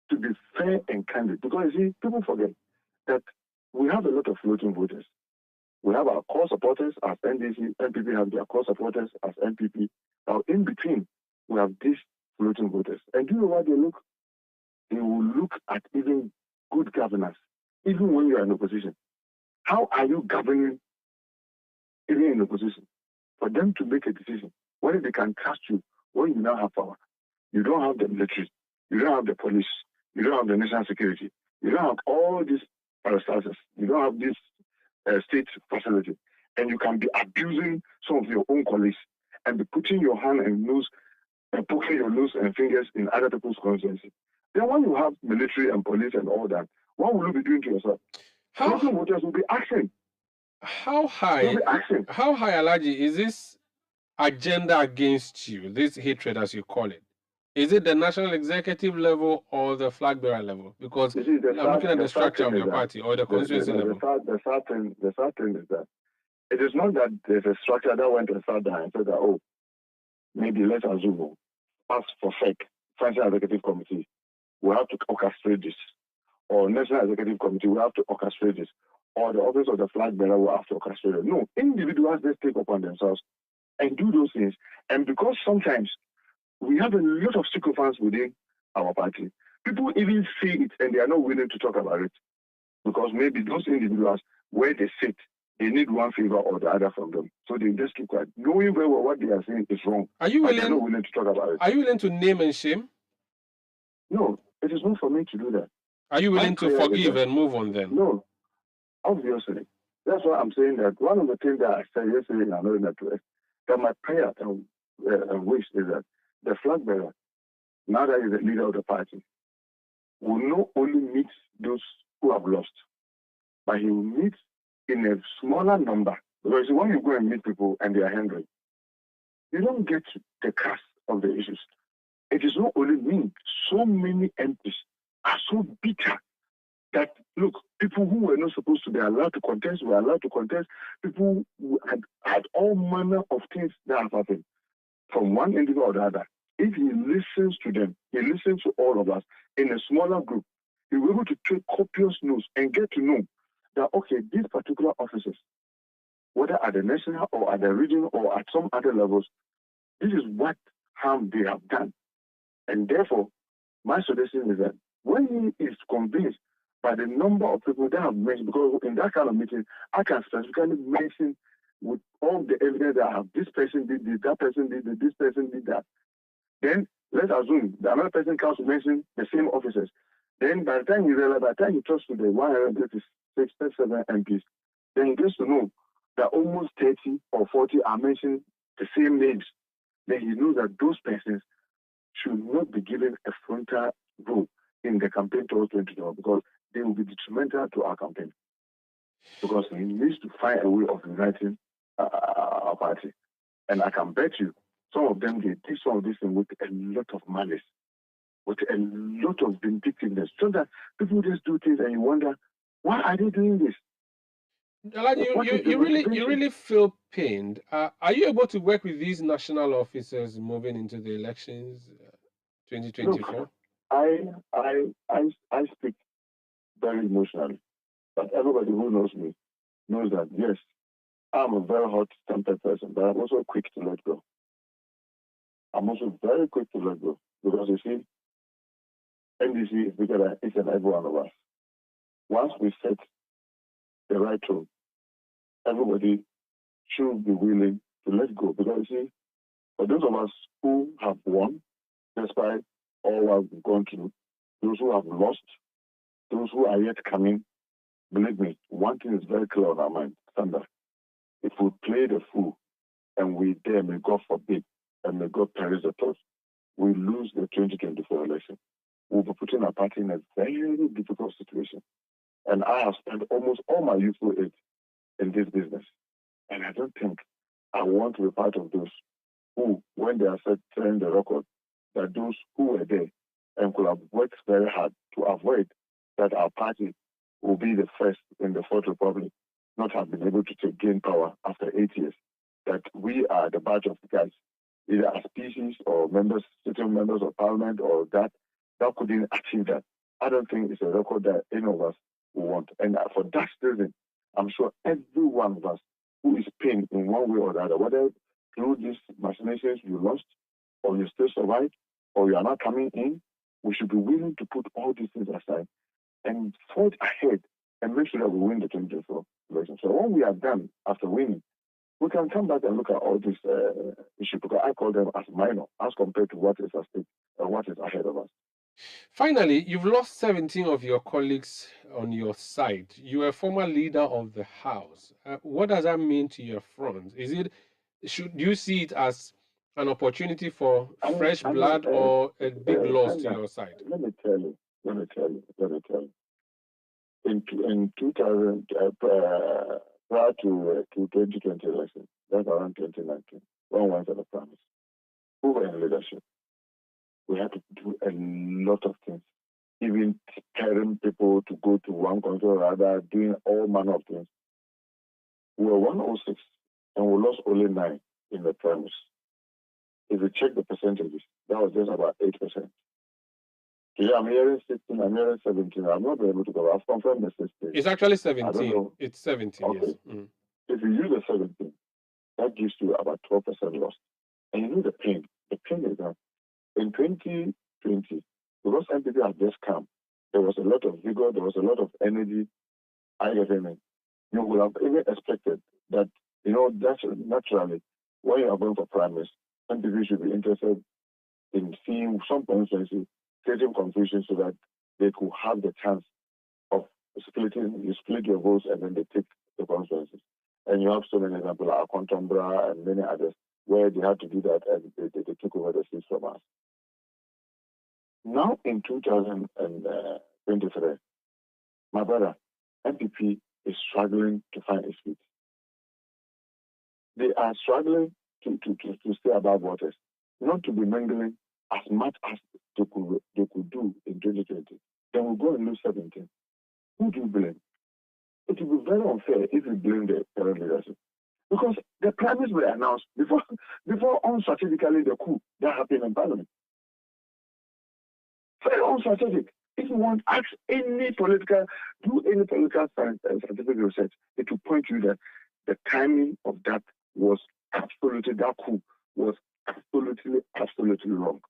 to be fair and candid, because you see, people forget that we have a lot of floating voters. We have our core supporters as NDC, NPP have their core supporters as NPP. Now, in between, we have these floating voters. And do you know what they look? They will look at even good governance, even when you are in opposition. How are you governing even in opposition? For them to make a decision, whether they can trust you when you now have power. You don't have the military, you don't have the police, you don't have the national security, you don't have all these parastatals, you don't have this state facility, and you can be abusing some of your own colleagues and be putting your hand and nose and poking your nose and fingers in other people's constituency. Then when you have military and police and all that, what will you be doing to yourself? How voters will be asking. How high, Alhaji, is this agenda against you, this hatred as you call it? Is it the national executive level or the flag bearer level? Because I'm looking at the structure of your party or the constituency level. The sad thing is that it is not that there's a structure that went and sat down and said that, oh, maybe let's assume, ask for National Executive Committee, we have to orchestrate this. Or National Executive Committee, we have to orchestrate this. Or the office of the flag bearer will have to orchestrate it. No, individuals, they take upon themselves and do those things. And because sometimes we have a lot of sycophants within our party, people even say it and they are not willing to talk about it. Because maybe those individuals, where they sit, they need one favor or the other from them. So they just keep quiet, knowing very well what they are saying is wrong. Are you willing? They're not willing to talk about it. Are you willing to name and shame? No, it is not for me to do that. Are you willing to forgive and move on then? No, obviously. That's why I'm saying that one of the things that I said yesterday in another network, that my prayer and wish is that the flag bearer, now that he's the leader of the party, will not only meet those who have lost, but he will meet in a smaller number. Because when you go and meet people and they are hungry, you don't get the crux of the issues. It is not only me. So many MPs are so bitter that, look, people who were not supposed to be allowed to contest were allowed to contest. People who had all manner of things that have happened from one individual or the other. If he listens to them, he listens to all of us in a smaller group, he will be able to take copious notes and get to know that, okay, these particular officers, whether at the national or at the regional or at some other levels, this is what harm they have done. And therefore, my suggestion is that when he is convinced by the number of people that have mentioned, because in that kind of meeting, I can specifically mention with all the evidence that I have, this person did this, that person did this, this person did that. Then let's assume that another person comes to mention the same officers. Then by the time he realizes, by the time he talks to the 136, 37 MPs, then he gets to know that almost 30 or 40 are mentioning the same names, then he knows that those persons should not be given a frontal role in the campaign towards 2021 because they will be detrimental to our campaign. Because he needs to find a way of uniting our party. And I can bet you, some of them, they did some of this thing with a lot of malice, with a lot of vindictiveness. So that people just do things and you wonder, why are they doing this? You really feel pained. Are you able to work with these national officers moving into the elections 2024? Look, I speak very emotionally, but everybody who knows me knows that yes, I'm a very hot-tempered person, but I'm also quick to let go. I'm also very quick to let go because you see, NDC is bigger than each and every one of us. Once we set the right tone, everybody should be willing to let go because you see, for those of us who have won, despite all what we've gone through, those who have lost, those who are yet coming, believe me, one thing is very clear on our mind, Thunder. If we play the fool and we dare, may God forbid, and may God perish the thought, we lose the 2024 election. We'll be putting our party in a very difficult situation. And I have spent almost all my youthful age in this business. And I don't think I want to be part of those who, when they are setting the record, that those who were there and could have worked very hard to avoid that our party will be the first in the Fourth Republic, not have been able to gain power after 8 years, that we are the batch of guys, either as species or members, sitting members of parliament or that couldn't achieve that. I don't think it's a record that any of us will want. And for that reason, I'm sure every one of us who is pained in one way or the other, whether through these machinations you lost, or you still survived, or you are not coming in, we should be willing to put all these things aside and forge ahead and make sure that we win the 2024 election. So when we are done after winning, we can come back and look at all these issues because I call them as minor as compared to what is at stake and what is ahead of us. Finally, you've lost 17 of your colleagues on your side. You are a former leader of the House. What does that mean to your front? Should you see it as an opportunity for fresh blood or a big loss to your side? Let me tell you. In 2000, prior to 2020 election, that's around 2019, when we went to the promise, who were in leadership? We had to do a lot of things, even telling people to go to one country or other, doing all manner of things. We were 106 and we lost only 9 in the premise. If you check the percentages, that was just about 8%. Today I'm hearing 16, I'm hearing 17. I'm not able to go. I've confirmed the 16. It's actually 17. It's 17, okay. Yes. Mm. If you use the 17, that gives you about 12% loss. And you know the pain. The pain is that in 2020, because MPP has just come, there was a lot of vigor, there was a lot of energy. You would have even expected that, that's naturally, when you are going for primaries, MPP should be interested in seeing some constituency, creating confusion so that they could have the chance of splitting. You split your votes and then they take the constituencies. And you have so many examples like Akontombra and many others where they had to do that and they took over the seats from us. Now in 2023, my brother, MPP is struggling to find its feet. They are struggling to stay above waters, not to be mingling as much as they could do in 2020. Then we'll go and lose 17. Who do you blame? It will be very unfair if you blame the current leadership. Because the primaries were announced before unstrategically the coup that happened in Parliament. Very unstrategic. If you want, ask any political scientific research, it will point you that the timing of that was absolutely, that coup was absolutely wrong.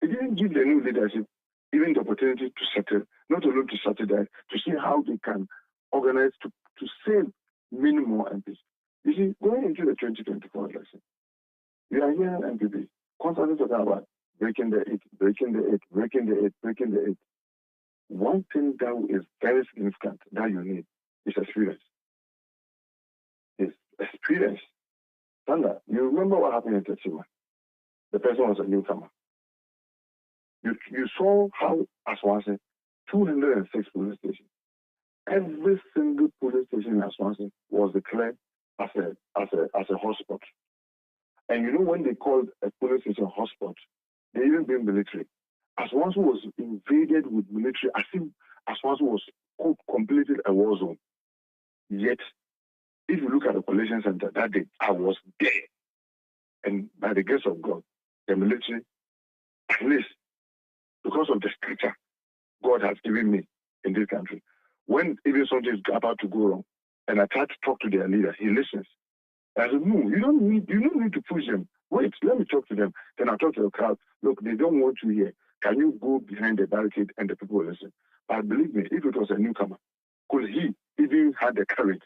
It didn't give the new leadership even the opportunity to settle, not only to strategize, to see how they can organize to save many more MPs. You see, going into the 2024 election, we are here in MPP, constantly talking about breaking the eight. One thing that is very significant that you need is experience. experience. Sandra, you remember what happened in Tetima? The person was a newcomer. You saw how, as one said, 206 police stations. Every single police station in Ashanti was declared as a hotspot. And you know when they called a police station hotspot, they even been military. Ashanti was invaded with military, as if Ashanti was completely a war zone. Yet, if you look at the collection center that day, I was there. And by the grace of God, the military, at least because of the structure God has given me in this country, when even something is about to go wrong, and I try to talk to their leader, he listens. I said, no, you don't need to push them. Wait, let me talk to them. Then I talk to the crowd. Look, they don't want you here. Can you go behind the barricade and the people will listen? But believe me, if it was a newcomer, could he even had the courage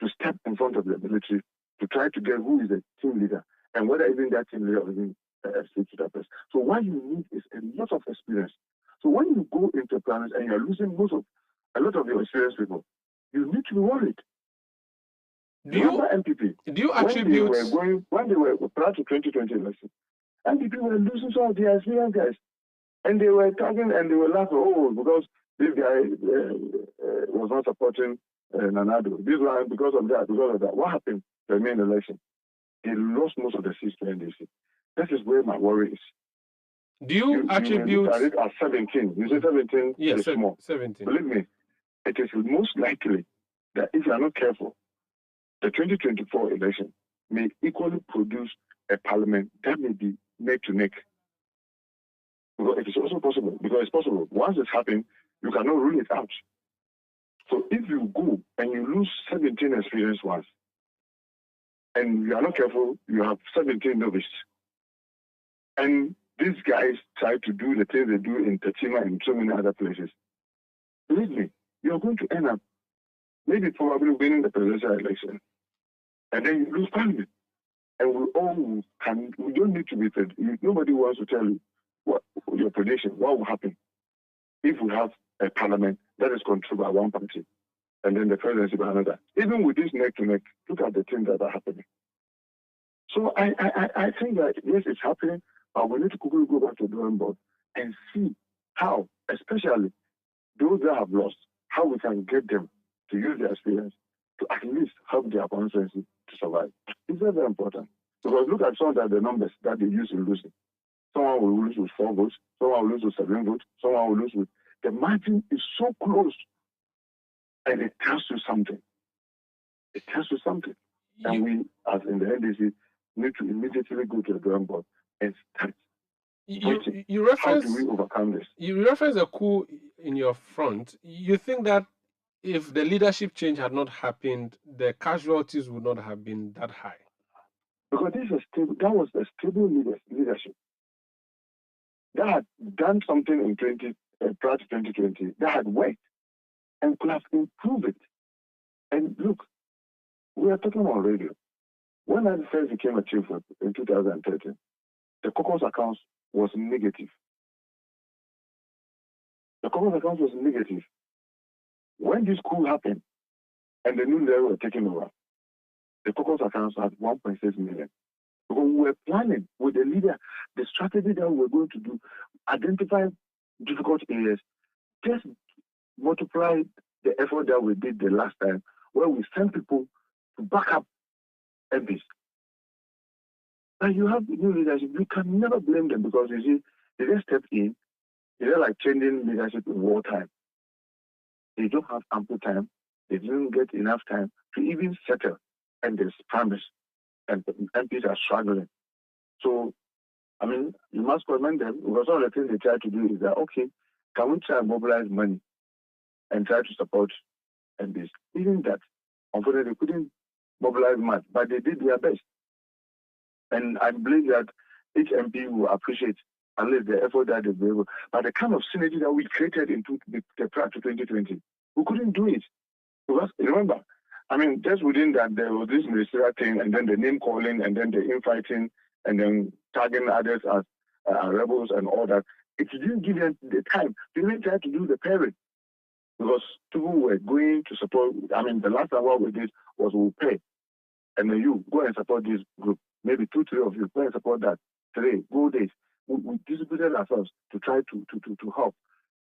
to step in front of the military to try to get who is the team leader and whether even that team leader will even speak to that person. So what you need is a lot of experience. So when you go into planets and you're losing a lot of your experienced people, you need to be worried. Do you MPP? Do you attribute when they were prior to 2020 election, MPP were losing some of their experienced guys, and they were talking and they were laughing. Oh, because this guy was not supporting Nanado. This one because of that. What happened? The main election, they lost most of the seats to NDC. This is where my worry is. Do you attribute? At 17. You say 17 yes, is small. 17. Believe me, it is most likely that if you are not careful, the 2024 election may equally produce a parliament that may be neck to neck. Because it is also possible. Because it's possible. Once it's happened, you cannot rule it out. So if you go and you lose 17 experienced ones, and you are not careful, you have 17 novice. And these guys try to do the things they do in Tetima and so many other places. Believe me, you're going to end up probably winning the presidential election. And then you lose parliament. And we don't need to be fed. Nobody wants to tell you what your prediction, what will happen if we have a parliament that is controlled by one party and then the presidency by another. Even with this neck to neck, look at the things that are happening. So I think that yes, it's happening, but we need to quickly go back to the drawing board and see how, especially those that have lost, how we can get them to use their experience to at least help their constituency to survive. It's very, very important. Because look at some of the numbers that they use in losing. Someone will lose with 4 votes, someone will lose with 7 votes, someone will lose with... The margin is so close. And it tells you something. It tells you something. And we, as in the NDC, need to immediately go to the drawing board and start. How do we overcome this? You reference a coup in your front. You think that if the leadership change had not happened, the casualties would not have been that high? Because that was a stable leadership that had done something in prior to 2020, that had worked and could have improved it. And look, we are talking on radio. When I first became a chief in 2013, the caucus accounts was negative. The caucus accounts was negative. When this coup happened and the new leader were taking over, the caucus accounts had 1.6 million. Because we were planning with the leader, the strategy that we were going to do, identify difficult areas, just multiply the effort that we did the last time, where we sent people to back up MPs. And you have new leadership, you can never blame them because you see, they just stepped in, they're like changing leadership in wartime. They don't have ample time, they didn't get enough time to even settle, and there's promise, and the MPs are struggling. So, I mean, you must commend them because all the things they try to do is that, okay, can we try and mobilize money and try to support MPs? Even that, unfortunately, they couldn't mobilize much, but they did their best. And I believe that each MP will appreciate at least the effort that they've been able. But the kind of synergy that we created in prior to 2020, we couldn't do it. Because remember, I mean, just within that, there was this ministerial thing, and then the name calling, and then the infighting, and then tagging others as rebels and all that. It didn't give them the time to even try to do the pairing. Because people were going to support, I mean, the last time what we did was we pay. and then you go and support this group. Maybe 2-3 of you go and support that. 3 go days. We distributed ourselves to try to help,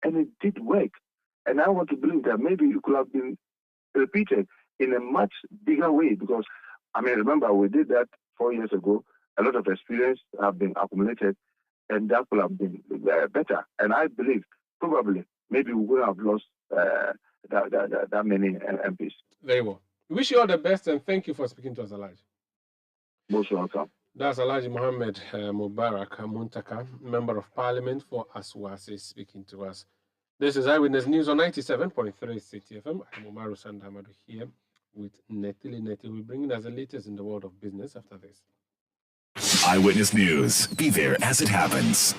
and it did work. And I want to believe that maybe it could have been repeated in a much bigger way, because I mean, remember we did that 4 years ago. A lot of experience have been accumulated, and that could have been better. And I believe probably maybe we would have lost that many MPs. Very well. We wish you all the best, and thank you for speaking to us, Elijah. Most welcome. That's Elijah Mohammed Mubarak Muntaka, Member of Parliament for Aswasi, speaking to us. This is Eyewitness News on 97.3 City FM. I'm Umaru Sandamadu here with Netili Neti. We're bringing us the latest in the world of business after this. Eyewitness News. Be there as it happens.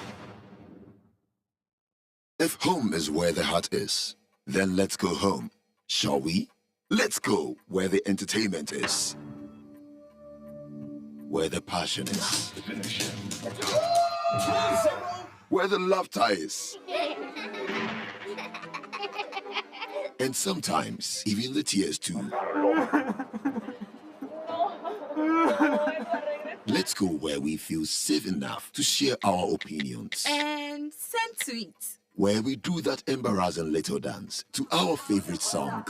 If home is where the heart is, then let's go home, shall we? Let's go where the entertainment is, where the passion is, where the laughter is, and sometimes even the tears too. Let's go where we feel safe enough to share our opinions. And send tweets. Where we do that embarrassing little dance to our favorite song.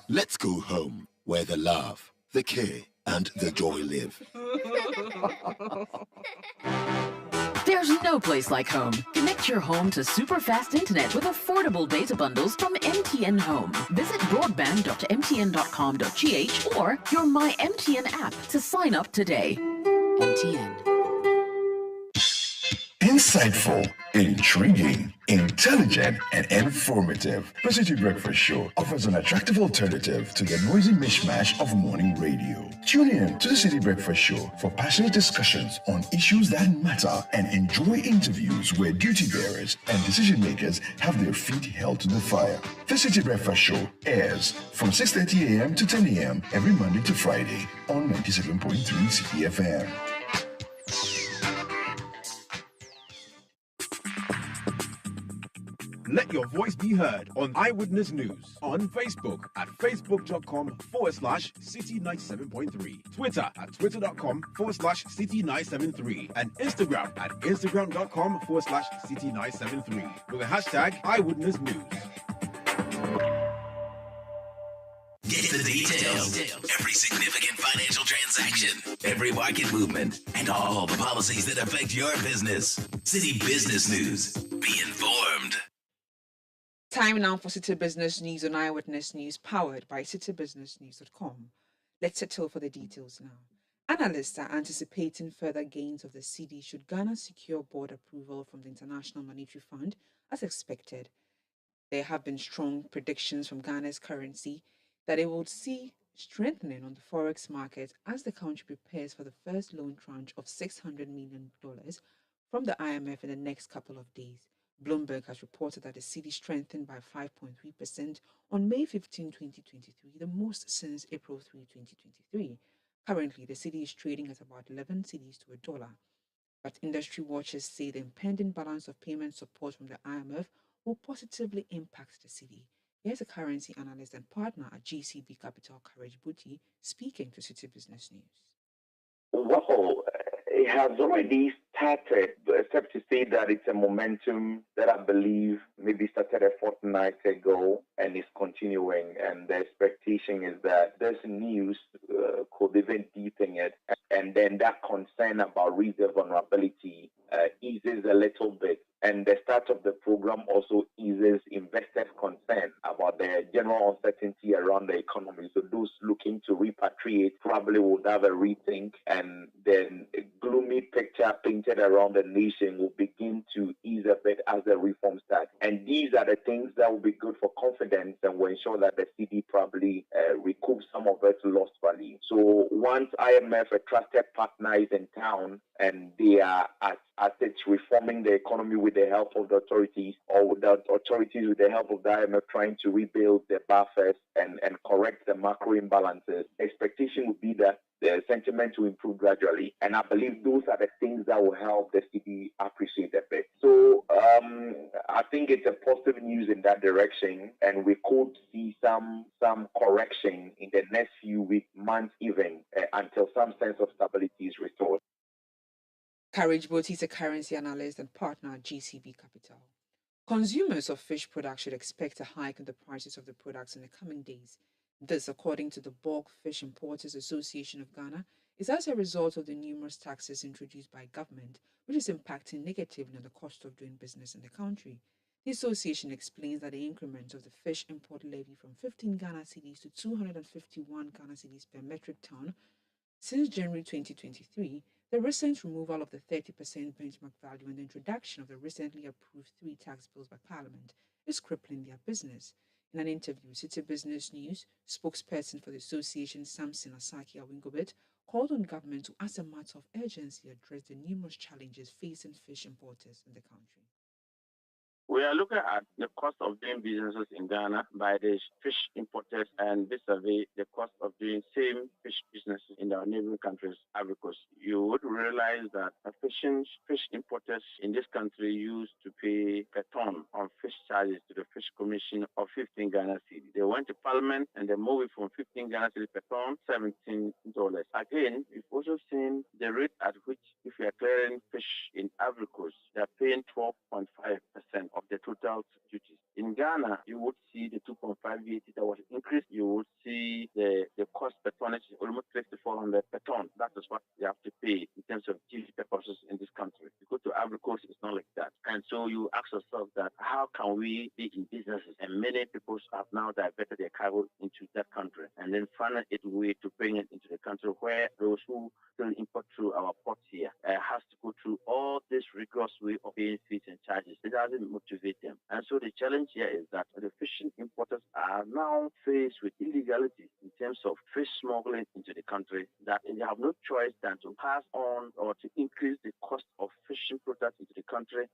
Let's go home where the love, the care, and the joy live. There's no place like home. Connect your home to super fast internet with affordable data bundles from MTN Home. Visit broadband.mtn.com.gh or your My MTN app to sign up today. MTN. Insightful, intriguing, intelligent, and informative. The City Breakfast Show offers an attractive alternative to the noisy mishmash of morning radio. Tune in to the City Breakfast Show for passionate discussions on issues that matter and enjoy interviews where duty bearers and decision makers have their feet held to the fire. The City Breakfast Show airs from 6:30 a.m. to 10 a.m. every Monday to Friday on 97.3 City FM. Let your voice be heard on Eyewitness News on Facebook at facebook.com/City97.3, Twitter at twitter.com/City973, and Instagram at instagram.com/City973 with the hashtag Eyewitness News. Get the details. Every significant financial transaction, every market movement, and all the policies that affect your business. City Business News. Be informed. Time now for City Business News on Eyewitness News, powered by citybusinessnews.com. Let's settle for the details now. Analysts are anticipating further gains of the cedi should Ghana secure board approval from the International Monetary Fund as expected. There have been strong predictions from Ghana's currency that it will see strengthening on the forex market as the country prepares for the first loan tranche of $600 million from the IMF in the next couple of days. Bloomberg has reported that the cedi strengthened by 5.3% on May 15, 2023, the most since April 3, 2023. Currently, the cedi is trading at about 11 cedis to $1. But industry watchers say the impending balance of payment support from the IMF will positively impact the cedi. Here's a currency analyst and partner at GCB Capital, Courage Booty, speaking to City Business News. Well, it has already started, except to say that it's a momentum that I believe maybe started a fortnight ago and is continuing. And the expectation is that this news could even deepen it. And then that concern about reserve vulnerability eases a little bit. And the start of the program also eases investors' concern about the general uncertainty around the economy. So those looking to repatriate probably would have a rethink, and then a gloomy picture painted around the nation will begin to ease a bit as the reform starts. And these are the things that will be good for confidence and will ensure that the cedi probably recoups some of its lost value. So once IMF, a trusted partner, is in town and they are at it reforming the economy with the help of the authorities, or with the authorities with the help of the IMF trying to rebuild the buffers and correct the macro imbalances, expectation would be that the sentiment will improve gradually. And I believe those are the things that will help the cedi appreciate a bit. So I think think it's a positive news in that direction, and we could see some correction in the next few weeks, months even, until some sense of stability is restored. Courage Boti is a currency analyst and partner at GCB Capital. Consumers of fish products should expect a hike in the prices of the products in the coming days. This, according to the Bulk Fish Importers Association of Ghana, is as a result of the numerous taxes introduced by government, which is impacting negatively on the cost of doing business in the country. The association explains that the increment of the fish import levy from 15 Ghana cedis to 251 Ghana cedis per metric ton since January 2023, the recent removal of the 30% benchmark value and the introduction of the recently approved 3 tax bills by Parliament is crippling their business. In an interview with City Business News, spokesperson for the association, Samson Asaki Awingobit, called on government to, as a matter of urgency, address the numerous challenges facing fish importers in the country. We are looking at the cost of doing businesses in Ghana by the fish importers and vis-a-vis the cost of doing same fish businesses in our neighboring countries, Ivory Coast. You would realize that fish importers in this country used to pay per ton on fish charges to the Fish Commission of 15 Ghana cedis. They went to Parliament and they moved it from 15 Ghana cedis per ton, $17. Again, we've also seen the rate at which, if we are clearing fish in Ivory Coast, they are paying 12.5% of the total duties. In Ghana, you would see the 2.5 VAT that was increased. You would see the cost per tonnage is almost 5,400 per ton. That is what you have to pay in terms of duty purposes in this country. You go to Ivory Coast, it's not like that. And so you ask yourself that how can we be in businesses? And many people have now diverted their cargo into that country and then find a way to bring it into the country where those who still import through our ports here has to go through all this rigorous way of paying fees and charges. It doesn't motivate them. And so the challenge here is that the fishing importers are now faced with illegality in terms of fish smuggling into the country, that they have no choice than to pass on or to increase the cost of fishing products into the country.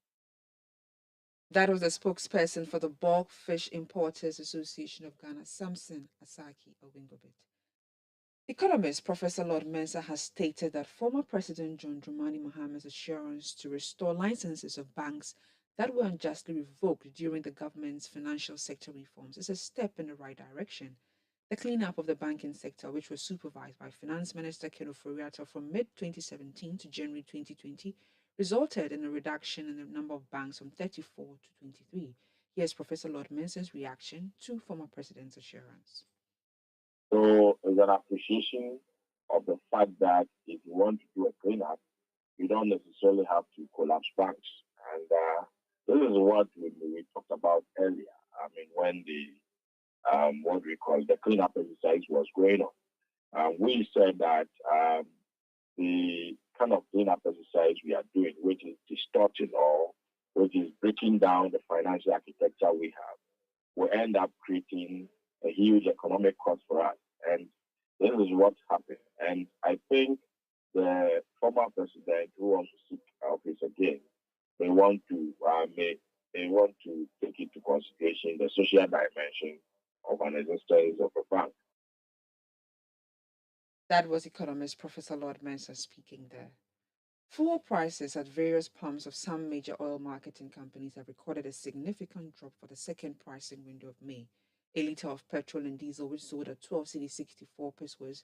That was the spokesperson for the Bulk Fish Importers Association of Ghana, Samson Asaki Awingobit. Economist Professor Lord Mensah has stated that former President John Dramani Maham's assurance to restore licenses of banks that were unjustly revoked during the government's financial sector reforms is a step in the right direction. The cleanup of the banking sector, which was supervised by Finance Minister Ketu North from mid-2017 to January 2020, resulted in a reduction in the number of banks from 34 to 23. Here's Professor Lord Mensah's reaction to former President's assurance. So there's an appreciation of the fact that if you want to do a cleanup, you don't necessarily have to collapse banks. And this is what we talked about earlier. I mean, when the the cleanup exercise was going on, we said that the kind of cleanup exercise we are doing, which is distorting or which is breaking down the financial architecture we have, will end up creating a huge economic cost for us. And this is what happened. And I think the former president who wants to seek office again may want to take into consideration the social dimension of an existence of a bank. That was economist Professor Lord Mensah speaking there. Fuel prices at various pumps of some major oil marketing companies have recorded a significant drop for the second pricing window of May. A litre of petrol and diesel, which sold at 12.64 pesos,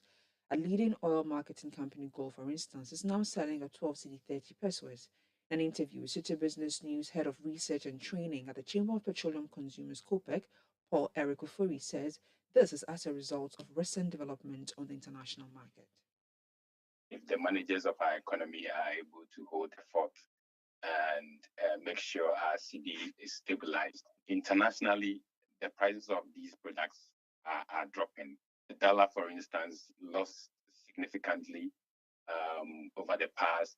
a leading oil marketing company, Gulf, for instance, is now selling at 12.30 pesos. In an interview with City Business News, head of research and training at the Chamber of Petroleum Consumers, COPEC, Paul Eric Ofori, says this is as a result of recent development on the international market. If the managers of our economy are able to hold the fort and make sure our CD is stabilized internationally, the prices of these products are dropping. The dollar, for instance, lost significantly over the past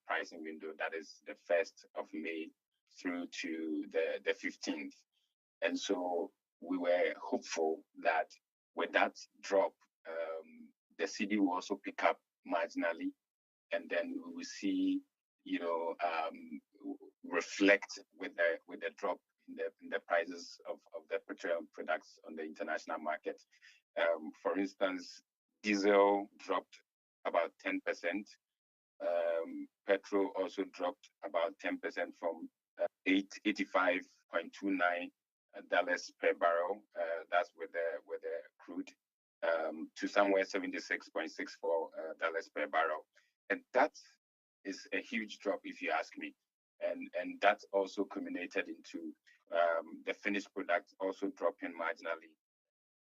pricing window, that is the 1st of May through to the 15th. And so we were hopeful that with that drop, the CD will also pick up marginally, and then we will see, reflect with the drop in the prices of the petroleum products on the international market. For instance, diesel dropped about 10%. Petrol also dropped about 10% from $85.29 per barrel. That's with the crude, to somewhere $76.64 per barrel, and that is a huge drop if you ask me. And that also culminated into the finished product also dropping marginally,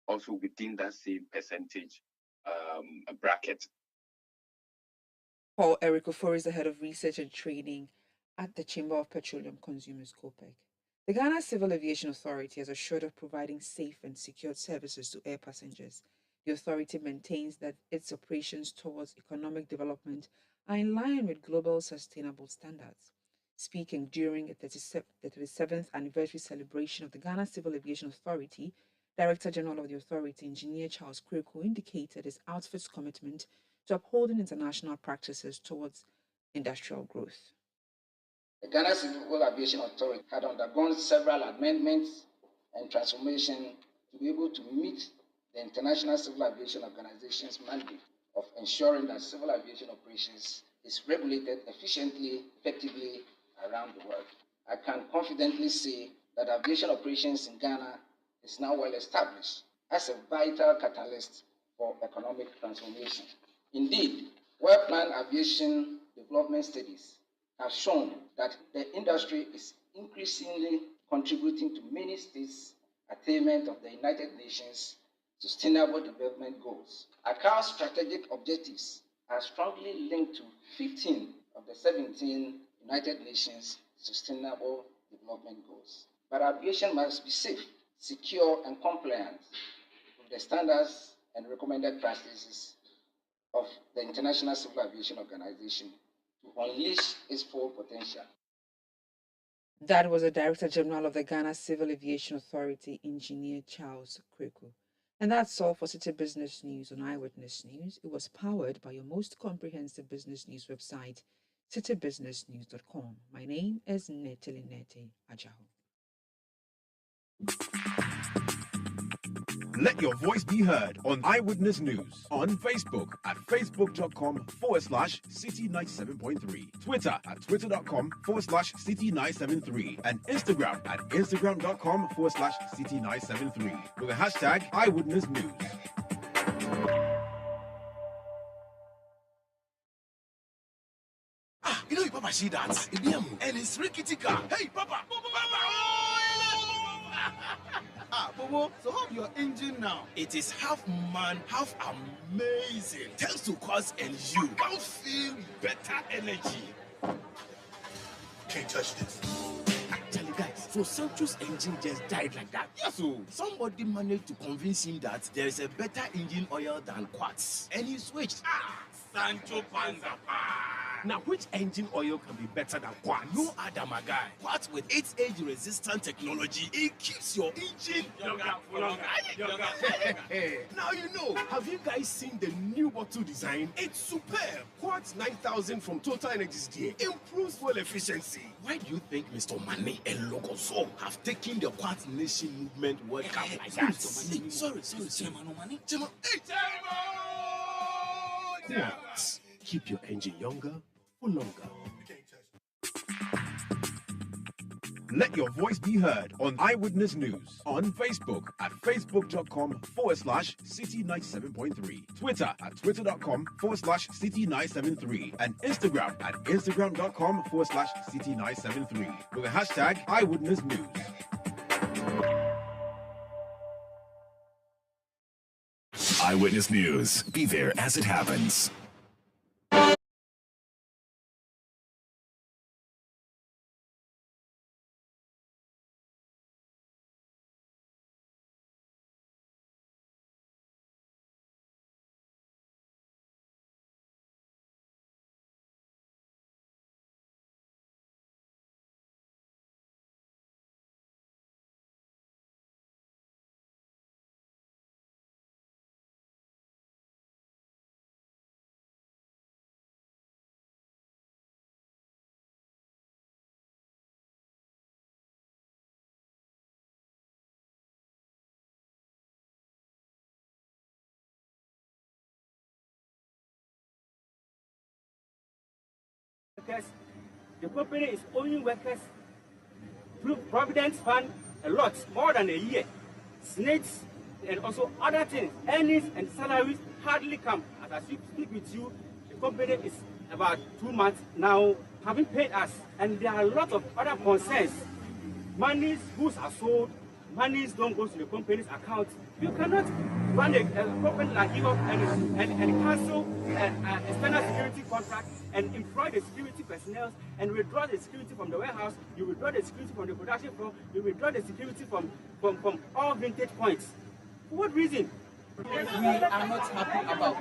also within that same percentage bracket. Paul Eric Ofori is the head of research and training at the Chamber of Petroleum Consumers, COPEC. The Ghana Civil Aviation Authority has assured of providing safe and secured services to air passengers. The authority maintains that its operations towards economic development are in line with global sustainable standards. Speaking during the 37th anniversary celebration of the Ghana Civil Aviation Authority, Director General of the authority, Engineer Charles Kweku, indicated his outfit's commitment to upholding international practices towards industrial growth. The Ghana Civil Aviation Authority had undergone several amendments and transformation to be able to meet the International Civil Aviation Organization's mandate of ensuring that civil aviation operations is regulated efficiently, effectively around the world. I can confidently say that aviation operations in Ghana is now well established as a vital catalyst for economic transformation. Indeed, well-planned aviation development studies have shown that the industry is increasingly contributing to many states' attainment of the United Nations Sustainable Development Goals. ACAO's strategic objectives are strongly linked to 15 of the 17 United Nations Sustainable Development Goals. But aviation must be safe, secure, and compliant with the standards and recommended practices of the International Civil Aviation Organization to unleash its full potential. That was the Director General of the Ghana Civil Aviation Authority, Engineer Charles Kweku. And that's all for City Business News on Eyewitness News. It was powered by your most comprehensive business news website, citybusinessnews.com. My name is Neteli Nete Ajaho. Let your voice be heard on Eyewitness News on Facebook at facebook.com/City97.3, Twitter at twitter.com/City973, and Instagram at instagram.com/City973 with the hashtag Eyewitness News. You know, Papa, see that? And it's rickety car. Hey, Papa! Bobo, so how's your engine now? It is half man, half amazing. Thanks to Quartz and you can feel better energy. Can't touch this. Actually, guys, so Sancho's engine just died like that. Yes, so somebody managed to convince him that there is a better engine oil than Quartz, and he switched. Sancho Panzapa. Now, which engine oil can be better than Quartz? No other, my guy. Quartz with its age-resistant technology, it keeps your engine younger for longer. Now you know. Have you guys seen the new bottle design? It's superb. Quartz 9000 from Total Energies DA improves fuel efficiency. Why do you think Mr. Mane and Logoso have taken the Quartz Nation movement World Cup like that? Sorry, Chairman Mane. Chairman, hey, Quartz. Keep your engine younger for longer. Let your voice be heard on Eyewitness News on Facebook at facebook.com/City97.3, Twitter at twitter.com/City973, and Instagram at instagram.com/City973 with the hashtag Eyewitness News. Eyewitness News. Be there as it happens. The company is owing workers Providence Fund a lot, more than a year. Snakes and also other things, earnings and salaries hardly come. As I speak with you, the company is about 2 months now having paid us, and there are a lot of other concerns. Monies, goods are sold, monies don't go to the company's account. You cannot run a company like GIHOC and cancel external security contract and employ the security personnel and withdraw the security from the warehouse, you withdraw the security from the production floor, you withdraw the security from all vintage points. For what reason? We are not happy about.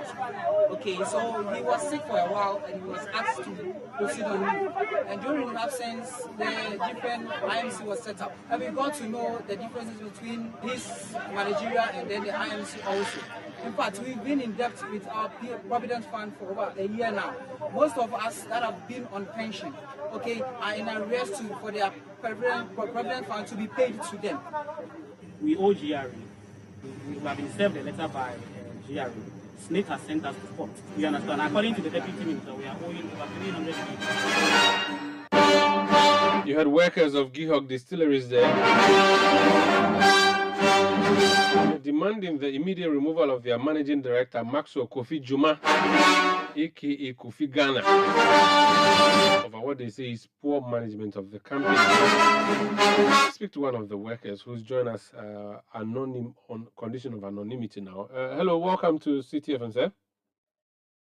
Okay, so he was sick for a while and he was asked to proceed on leave. And during his absence, the different IMC was set up. And we got to know the differences between his managerial and then the IMC also. In fact, we've been in debt with our Provident Fund for over a year now. Most of us that have been on pension, okay, are in arrears for their Provident Fund to be paid to them. We owe GRE. We have been served a letter by GRE. Snake has sent us to court. You understand? According to the deputy minister, we are owing over 300 million. You had workers of GIHOC distilleries there demanding the immediate removal of their managing director, Maxwell Kofi Juma, aka Kofi Ghana, over what they say is poor management of the company. Let's speak to one of the workers who's joined us on condition of anonymity now. Hello, welcome to CTFM, sir.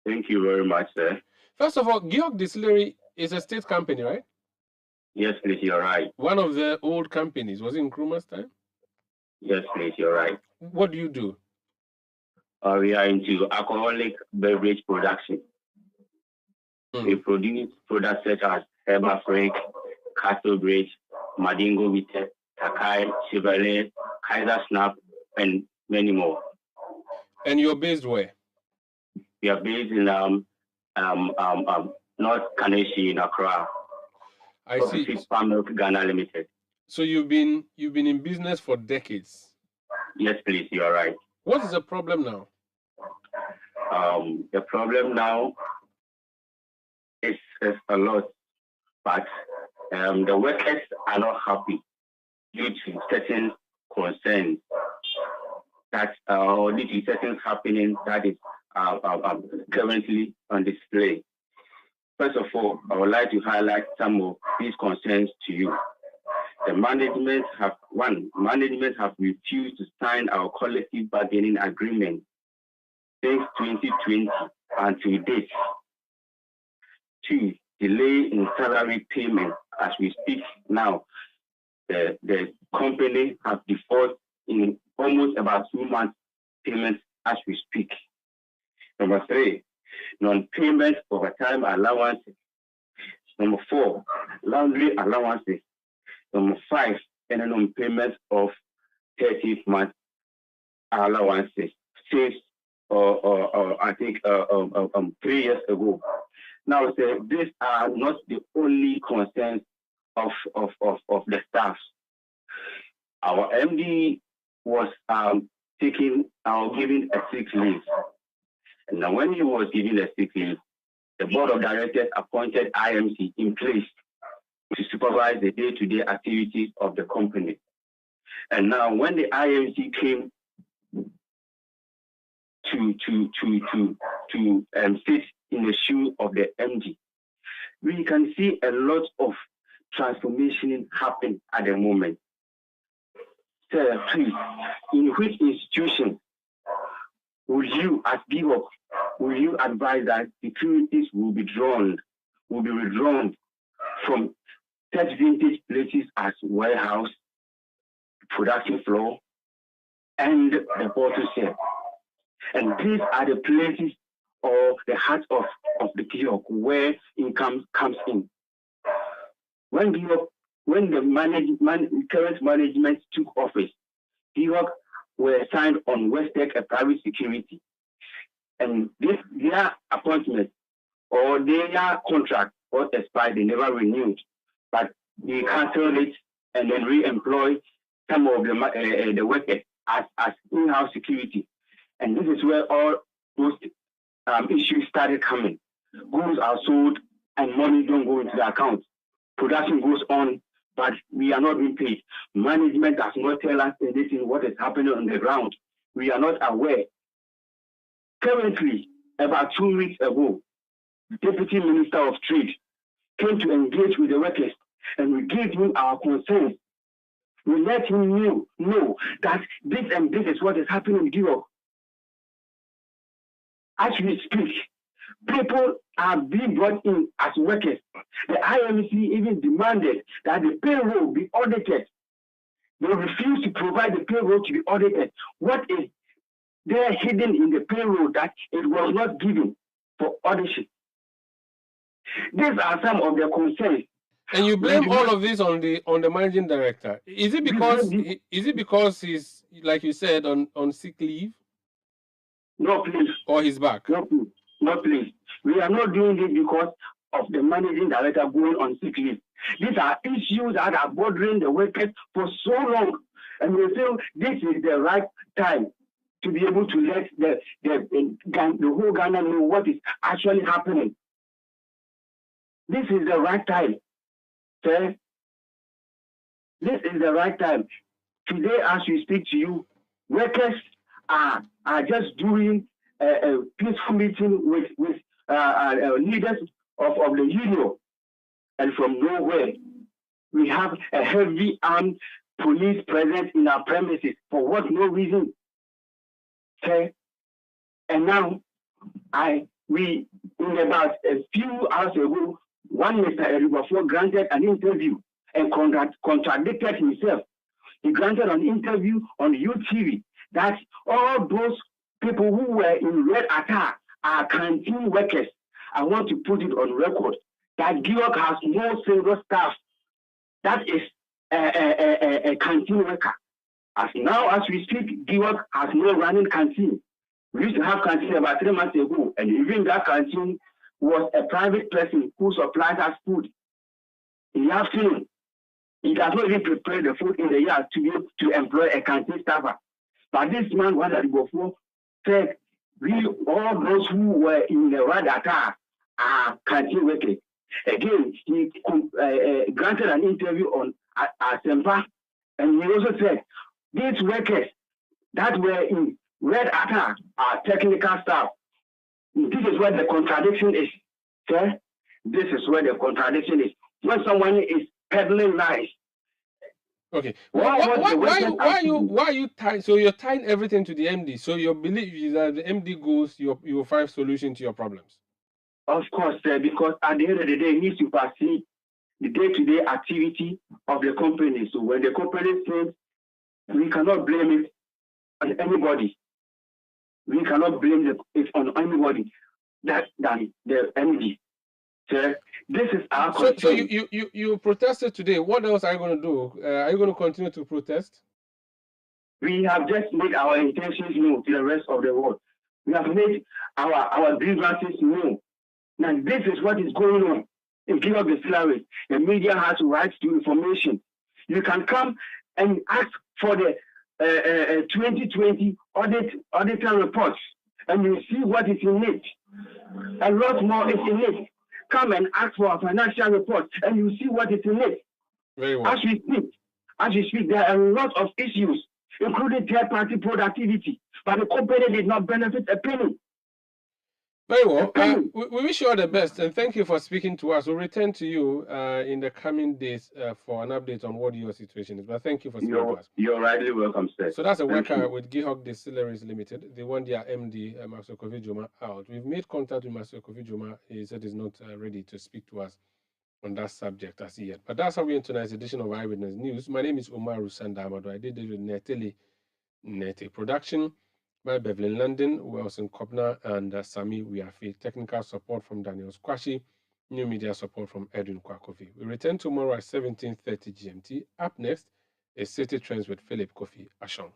Thank you very much, sir. First of all, GIHOC Distillery is a state company, right? Yes, please, you're right. One of the old companies. Was it in Nkrumah's time? Yes, please, you're right. What do you do? We are into alcoholic beverage production. We produce products such as Herbal Freak, Castle Bridge, Madingo Vite, Takai, Chevrolet, Kaiser Snap, and many more. And you're based where? We are based in North Kaneshi in Accra. I see. Farm Milk Ghana Limited. So you've been in business for decades. Yes, please, you are right. What is the problem now? The problem now is a lot, but the workers are not happy due to certain concerns that due to certain happening that is currently on display. First of all, I would like to highlight some of these concerns to you. The management have refused to sign our collective bargaining agreement since 2020 until date. 2, delay in salary payment. As we speak now, the company has defaulted in almost about 2 months payments as we speak. Number 3, non-payment overtime allowances. Number 4, laundry allowances. Number 5, and a non-payment of 30th month allowances since I think 3 years ago. Now, these are not the only concerns of the staff. Our MD was giving a sick leave. And now when he was giving a sick leave, the board of directors appointed IMC in place to supervise the day-to-day activities of the company. And now when the IMC came to sit in the shoe of the MD, we can see a lot of transformation happen at the moment. Sir, please, in which institution will you, as GIHOC, will you advise that securities will be withdrawn from such vintage places as warehouse, production floor, and the bottle shelf? And these are the places or the heart of the GIHOC where income comes in. When the current management took office, GIHOC were assigned on Westec, a private security. And their appointment or their contract was expired, they never renewed. But they cancelled it and then re-employed some of the workers as in-house security. And this is where all those issues started coming. Goods are sold and money don't go into the account. Production goes on, but we are not being paid. Management does not tell us anything what is happening on the ground. We are not aware. Currently, about 2 weeks ago, the Deputy Minister of Trade came to engage with the workers, and we gave him our concerns. We let him know that this and this is what is happening in GIHOC. As we speak, people are being brought in as workers. The IMC even demanded that the payroll be audited. They refused to provide the payroll to be audited. What is there hidden in the payroll that it was not given for audition? These are some of the concerns. And you blame all of this on the managing director. Is it because he's, like you said, on sick leave? No, please. Or he's back? No, please. No, please. We are not doing this because of the managing director going on sick leave. These are issues that are bothering the workers for so long, and we feel this is the right time to be able to let the whole Ghana know what is actually happening. This is the right time, sir. This is the right time. Today, as we speak to you, workers are just doing a peaceful meeting with leaders of the union, and from nowhere, we have a heavy armed police present in our premises for what no reason. Okay? And now, in about a few hours ago, one Mr. Eribafo granted an interview and contradicted himself. He granted an interview on UTV that all those people who were in red attire are canteen workers. I want to put it on record that GIHOC has no single staff that is a canteen worker. As we speak, GIHOC has no running canteen. We used to have canteen about 3 months ago, and even that canteen was a private person who supplied us food in the afternoon. He does not even prepare the food in the yard to be able to employ a canteen staffer. But this man, one that before, said, all those who were in the red attire are canteen workers. Again, he granted an interview on Asempa, and he also said, these workers that were in red attire are technical staff. This is where the contradiction is, sir. This is where the contradiction is. When someone is peddling lies. Okay. Why are you tying? So you're tying everything to the MD. So your belief is that the MD goes, you will find solution to your problems. Of course, sir, because at the end of the day, he supersedes the day-to-day activity of the company. So when the company says, we cannot blame it on anybody. We cannot blame it on anybody than the MD. Sir, this is our concern. So you protested today. What else are you going to do? Are you going to continue to protest? We have just made our intentions known to the rest of the world. We have made our grievances known. Now, this is what is going on in GIHOC distilleries. The media has rights to information. You can come and ask for the 2020 auditor reports, and you see what is in it. A lot more is in it. Come and ask for a financial report, and you see what is in it. Very well. As we speak, there are a lot of issues, including third-party productivity, but the company did not benefit a penny. Very well. We wish you all the best, and thank you for speaking to us. We'll return to you in the coming days for an update on what your situation is. But thank you for speaking to us. You're rightly welcome, sir. So that's a worker with GIHOC Distilleries Limited. They want their MD, Master Kofi Joma, out. We've made contact with Master Kofi Joma. He said he's not ready to speak to us on that subject as yet. But that's how we end tonight's edition of Eyewitness News. My name is Umaru Sandamado. I did it with Nete Production. By Beverly London, Wilson Kobner, and Sami Wiafi. Technical support from Daniel Squashi. New media support from Edwin Kwakovi. We return tomorrow at 17:30 GMT. Up next is City Trends with Philip Kofi Ashong.